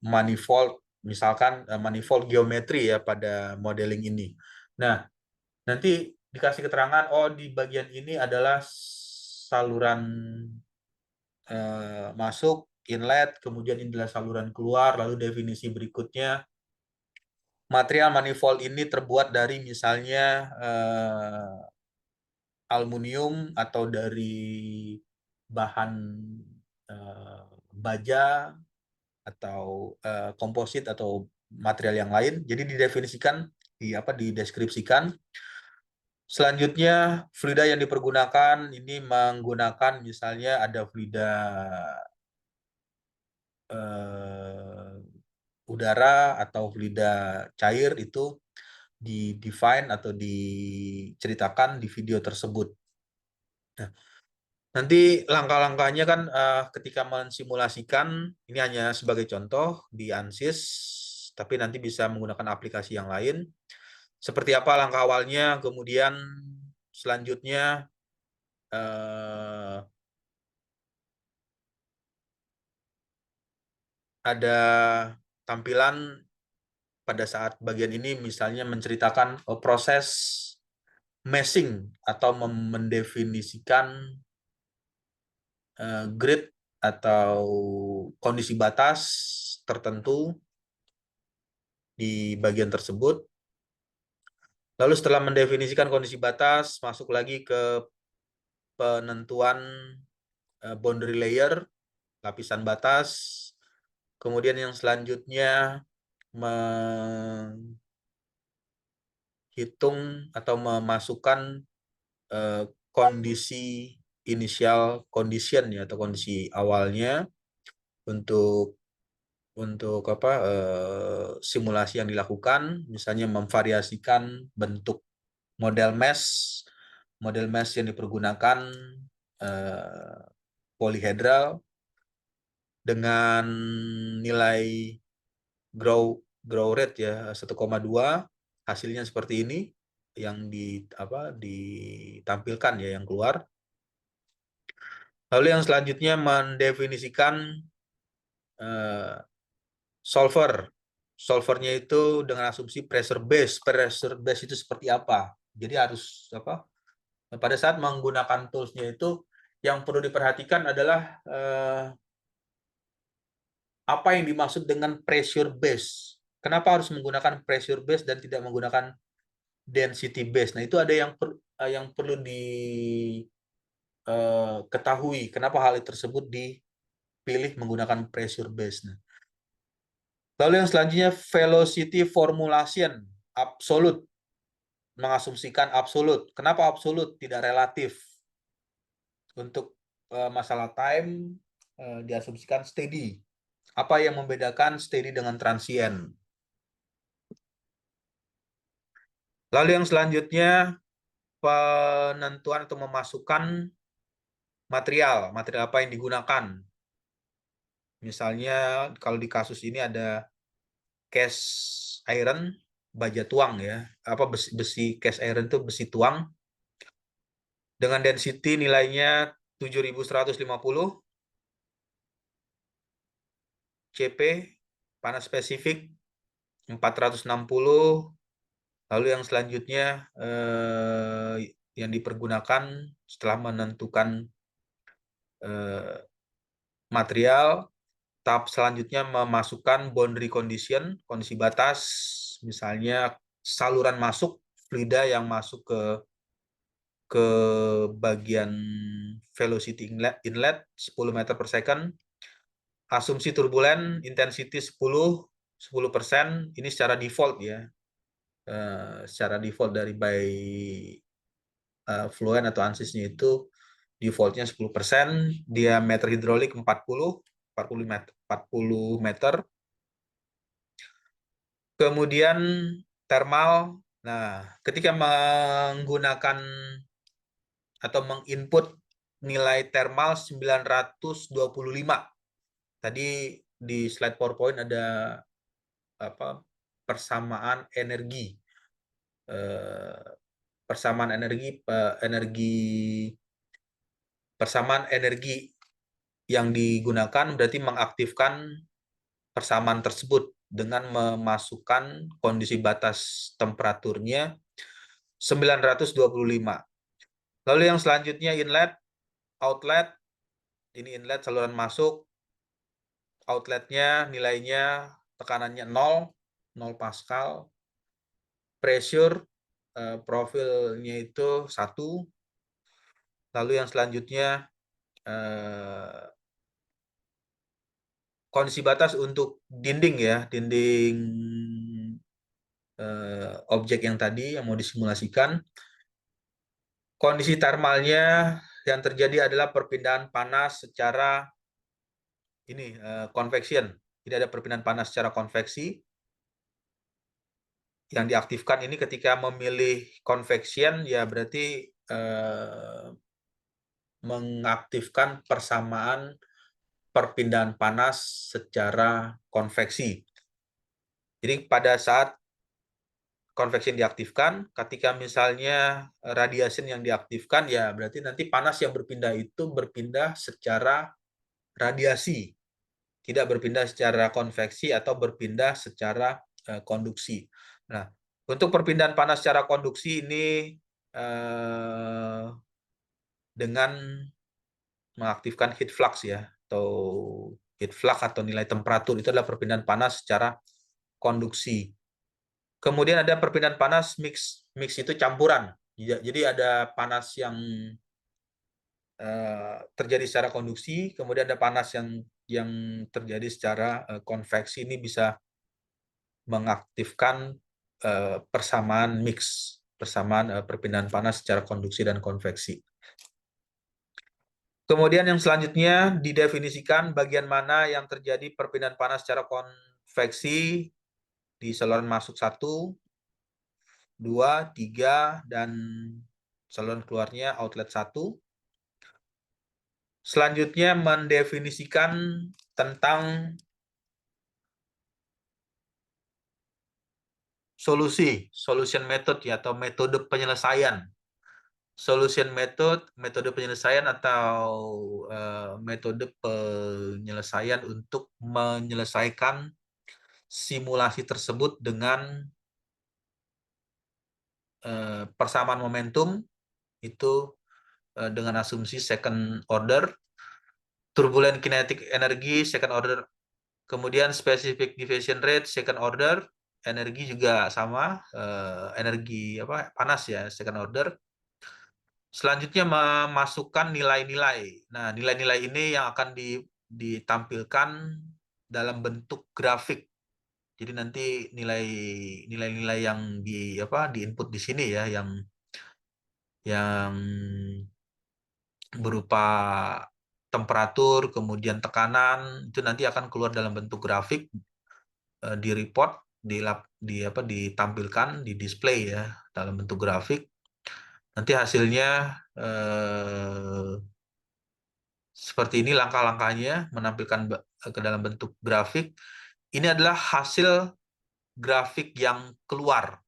manifold, misalkan manifold geometri ya pada modeling ini. Nah, nanti dikasih keterangan, oh di bagian ini adalah saluran masuk, inlet, kemudian ini adalah saluran keluar, lalu definisi berikutnya, material manifold ini terbuat dari misalnya aluminium atau dari bahan baja atau komposit atau material yang lain. Jadi didefinisikan, dideskripsikan. Selanjutnya, fluida yang dipergunakan ini menggunakan misalnya ada fluida udara atau fluida cair, itu di-define atau diceritakan di video tersebut. Nah, nanti langkah-langkahnya kan ketika mensimulasikan, ini hanya sebagai contoh di ANSYS, tapi nanti bisa menggunakan aplikasi yang lain. Seperti apa langkah awalnya, kemudian selanjutnya ada tampilan pada saat bagian ini misalnya menceritakan proses meshing atau mendefinisikan grid atau kondisi batas tertentu di bagian tersebut. Lalu setelah mendefinisikan kondisi batas, masuk lagi ke penentuan boundary layer, lapisan batas. Kemudian yang selanjutnya menghitung atau memasukkan kondisi initial condition ya, atau kondisi awalnya untuk simulasi yang dilakukan, misalnya memvariasikan bentuk model mesh yang dipergunakan polyhedral dengan nilai grow rate ya 1,2, hasilnya seperti ini yang ditampilkan ya, yang keluar. Lalu yang selanjutnya mendefinisikan solver. Solvernya itu dengan asumsi pressure base. Pressure base itu seperti apa? Jadi harus pada saat menggunakan toolsnya itu yang perlu diperhatikan adalah apa yang dimaksud dengan pressure base. Kenapa harus menggunakan pressure base dan tidak menggunakan density base? Nah, itu ada yang perlu diketahui. Kenapa hal tersebut dipilih menggunakan pressure base? Nah, lalu yang selanjutnya velocity formulation absolute, mengasumsikan absolut. Kenapa absolut, tidak relatif? Untuk masalah time diasumsikan steady. Apa yang membedakan steady dengan transient? Lalu yang selanjutnya penentuan atau memasukkan material apa yang digunakan. Misalnya kalau di kasus ini ada cast iron, baja tuang ya, besi cast iron itu besi tuang dengan density nilainya 7.150 CP, panas spesifik 460, Lalu yang selanjutnya yang dipergunakan setelah menentukan material, tahap selanjutnya memasukkan boundary condition, kondisi batas, misalnya saluran masuk fluida yang masuk ke bagian velocity inlet 10 meter per second, asumsi turbulen intensity 10%, ini secara default ya, secara default dari by fluent atau ansisnya itu defaultnya 10%, diameter hidrolik 40 meter, 40 meter. Kemudian thermal. Nah, ketika menggunakan atau menginput nilai thermal 925. Tadi di slide PowerPoint ada apa persamaan energi. Persamaan energi yang digunakan berarti mengaktifkan persamaan tersebut dengan memasukkan kondisi batas temperaturnya 925. Lalu yang selanjutnya inlet, outlet. Ini inlet saluran masuk, outletnya nilainya tekanannya 0 Pascal, pressure profilnya itu 1. Lalu yang selanjutnya kondisi batas untuk dinding ya, dinding objek yang tadi yang mau disimulasikan. Kondisi termalnya yang terjadi adalah perpindahan panas secara ini convection. Jadi ada perpindahan panas secara konveksi. Yang diaktifkan ini ketika memilih convection ya berarti mengaktifkan persamaan perpindahan panas secara konveksi. Jadi pada saat convection diaktifkan, ketika misalnya radiation yang diaktifkan, ya berarti nanti panas yang berpindah itu berpindah secara radiasi, tidak berpindah secara konveksi atau berpindah secara konduksi. Nah, untuk perpindahan panas secara konduksi ini dengan mengaktifkan heat flux ya, atau heat flux atau nilai temperatur itu adalah perpindahan panas secara konduksi. Kemudian ada perpindahan panas mix. Mix itu campuran. Jadi ada panas yang terjadi secara konduksi, kemudian ada panas yang terjadi secara konveksi. Ini bisa mengaktifkan persamaan mix, persamaan perpindahan panas secara konduksi dan konveksi. Kemudian yang selanjutnya didefinisikan bagian mana yang terjadi perpindahan panas secara konveksi di saluran masuk 1, 2, 3, dan saluran keluarnya outlet 1. Selanjutnya mendefinisikan tentang solution method ya, atau metode penyelesaian. Solution method, metode penyelesaian atau metode penyelesaian untuk menyelesaikan simulasi tersebut dengan persamaan momentum itu dengan asumsi second order, turbulent kinetic energy second order, kemudian specific deviation rate second order, energi juga sama, energi panas ya second order. Selanjutnya memasukkan nilai-nilai. Nah, nilai-nilai ini yang akan ditampilkan dalam bentuk grafik. Jadi nanti nilai-nilai yang diinput di sini ya, yang berupa temperatur, kemudian tekanan, itu nanti akan keluar dalam bentuk grafik, di report, ditampilkan, di display ya, dalam bentuk grafik. Nanti hasilnya seperti ini langkah-langkahnya, menampilkan ke dalam bentuk grafik. Ini adalah hasil grafik yang keluar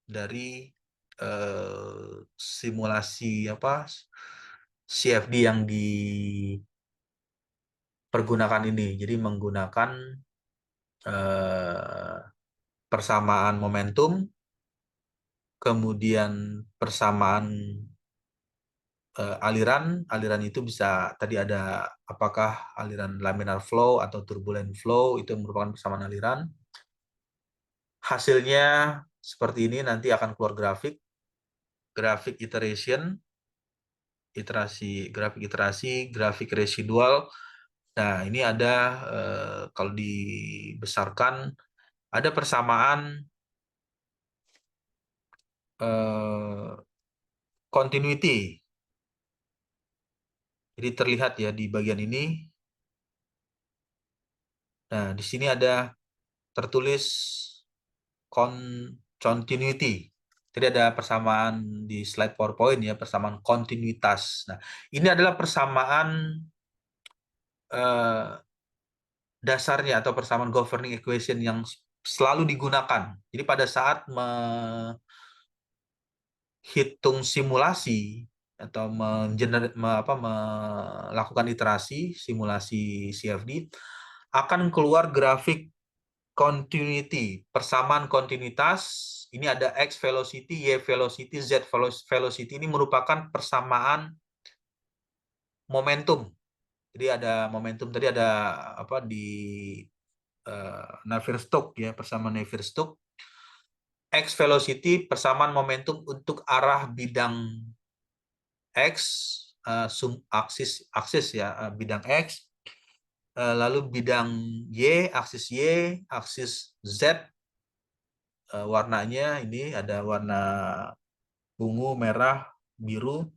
dari simulasi CFD yang dipergunakan ini. Jadi menggunakan eh, persamaan momentum, kemudian persamaan aliran itu bisa tadi ada apakah aliran laminar flow atau turbulent flow, itu merupakan persamaan aliran. Hasilnya seperti ini, nanti akan keluar grafik iteration, grafik iterasi, grafik residual. Nah, ini ada kalau dibesarkan ada persamaan continuity. Jadi terlihat ya di bagian ini. Nah, di sini ada tertulis continuity. Jadi ada persamaan di slide PowerPoint ya, persamaan kontinuitas. Nah, ini adalah persamaan dasarnya atau persamaan governing equation yang selalu digunakan. Jadi pada saat menghitung simulasi atau melakukan iterasi simulasi CFD, akan keluar grafik continuity, persamaan kontinuitas. Ini ada X velocity, Y velocity, Z velocity. Ini merupakan persamaan momentum. Jadi ada momentum tadi ada apa di Navier-Stokes ya, persamaan Navier-Stokes. X velocity persamaan momentum untuk arah bidang X, aksis ya, bidang X. Lalu bidang Y, aksis Z, warnanya ini ada warna ungu, merah, biru.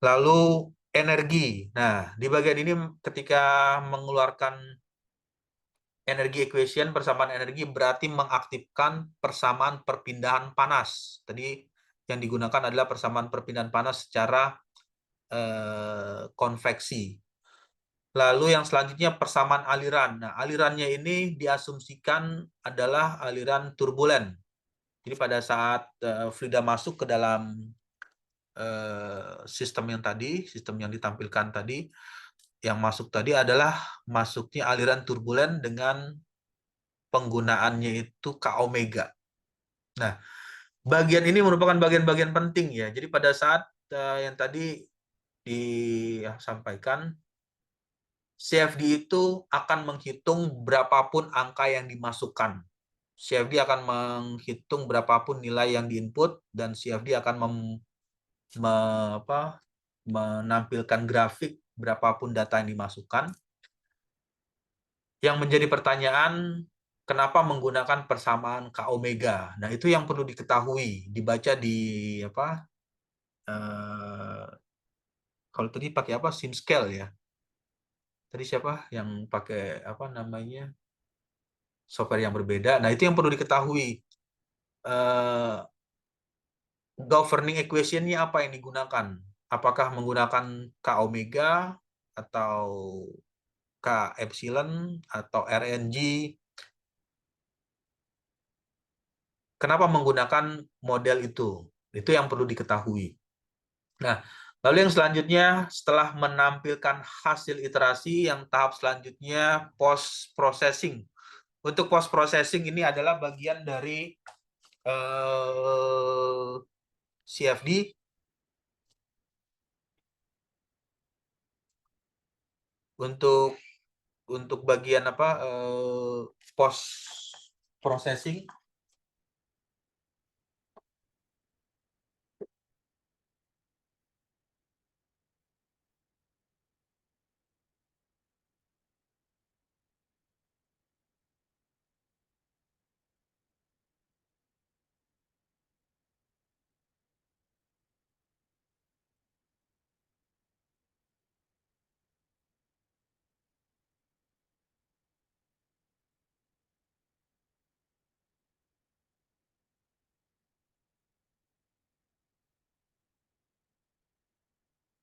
Lalu energi. Nah, di bagian ini ketika mengeluarkan energi equation, persamaan energi berarti mengaktifkan persamaan perpindahan panas. Tadi yang digunakan adalah persamaan perpindahan panas secara konveksi. Lalu yang selanjutnya persamaan aliran. Nah, alirannya ini diasumsikan adalah aliran turbulen. Jadi pada saat fluida masuk ke dalam sistem yang ditampilkan tadi, yang masuk tadi adalah masuknya aliran turbulen dengan penggunaannya itu K omega. Nah, bagian ini merupakan bagian-bagian penting ya. Jadi pada saat yang tadi disampaikan, CFD itu akan menghitung berapapun angka yang dimasukkan. CFD akan menghitung berapapun nilai yang diinput, dan CFD akan menampilkan grafik berapapun data yang dimasukkan. Yang menjadi pertanyaan, kenapa menggunakan persamaan K omega? Nah, itu yang perlu diketahui, dibaca di apa? Kalau tadi pakai apa? Sim scale ya. Tadi siapa yang pakai apa namanya? Software yang berbeda. Nah, itu yang perlu diketahui. Governing equation-nya apa yang digunakan? Apakah menggunakan K omega atau K epsilon atau RNG? Kenapa menggunakan model itu? Itu yang perlu diketahui. Nah, lalu yang selanjutnya, setelah menampilkan hasil iterasi, yang tahap selanjutnya post processing. Untuk post processing ini adalah bagian dari CFD. Untuk bagian apa post processing,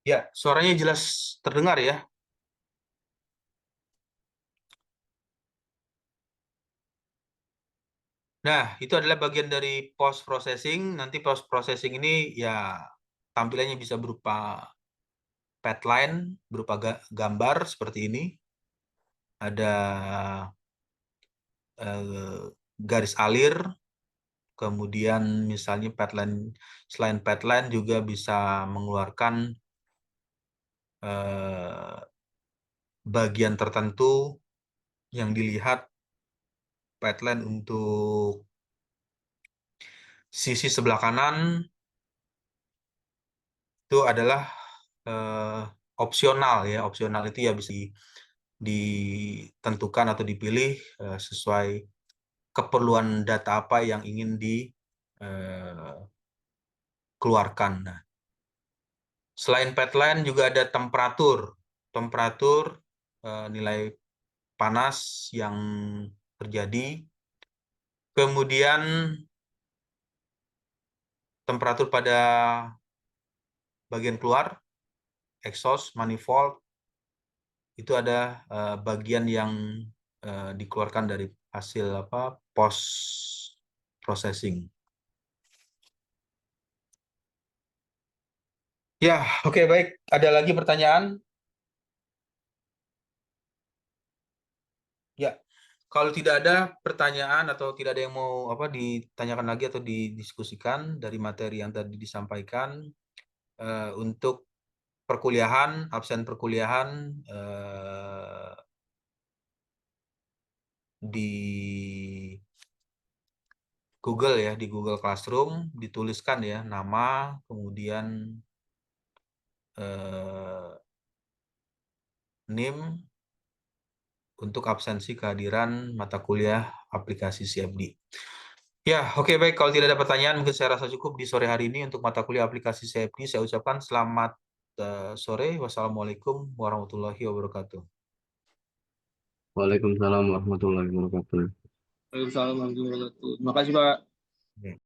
ya suaranya jelas terdengar ya. Nah, itu adalah bagian dari post processing. Nanti post processing ini ya tampilannya bisa berupa padline, berupa gambar seperti ini. Ada garis alir, Kemudian misalnya Padlet, selain Padlet juga bisa mengeluarkan bagian tertentu yang dilihat Padlet untuk sisi sebelah kanan itu adalah opsional ya. Opsional itu ya bisa ditentukan atau dipilih sesuai keperluan data apa yang ingin dikeluarkan. Nah, selain Padlet juga ada temperatur. Temperatur nilai panas yang terjadi. Kemudian temperatur pada bagian keluar, exhaust, manifold, itu ada bagian yang dikeluarkan dari hasil post processing. Ya, oke, baik. Ada lagi pertanyaan? Ya, kalau tidak ada pertanyaan atau tidak ada yang mau ditanyakan lagi atau didiskusikan dari materi yang tadi disampaikan, untuk perkuliahan, absen perkuliahan di Google ya, di Google Classroom dituliskan ya nama, kemudian NIM untuk absensi kehadiran mata kuliah aplikasi CFD. Ya, oke, baik. Kalau tidak ada pertanyaan, mungkin saya rasa cukup di sore hari ini untuk mata kuliah aplikasi CFD. Saya ucapkan selamat sore. Wassalamualaikum warahmatullahi wabarakatuh. Waalaikumsalam warahmatullahi wabarakatuh. Waalaikumsalam warahmatullahi wabarakatuh. Terima kasih, Pak. Oke.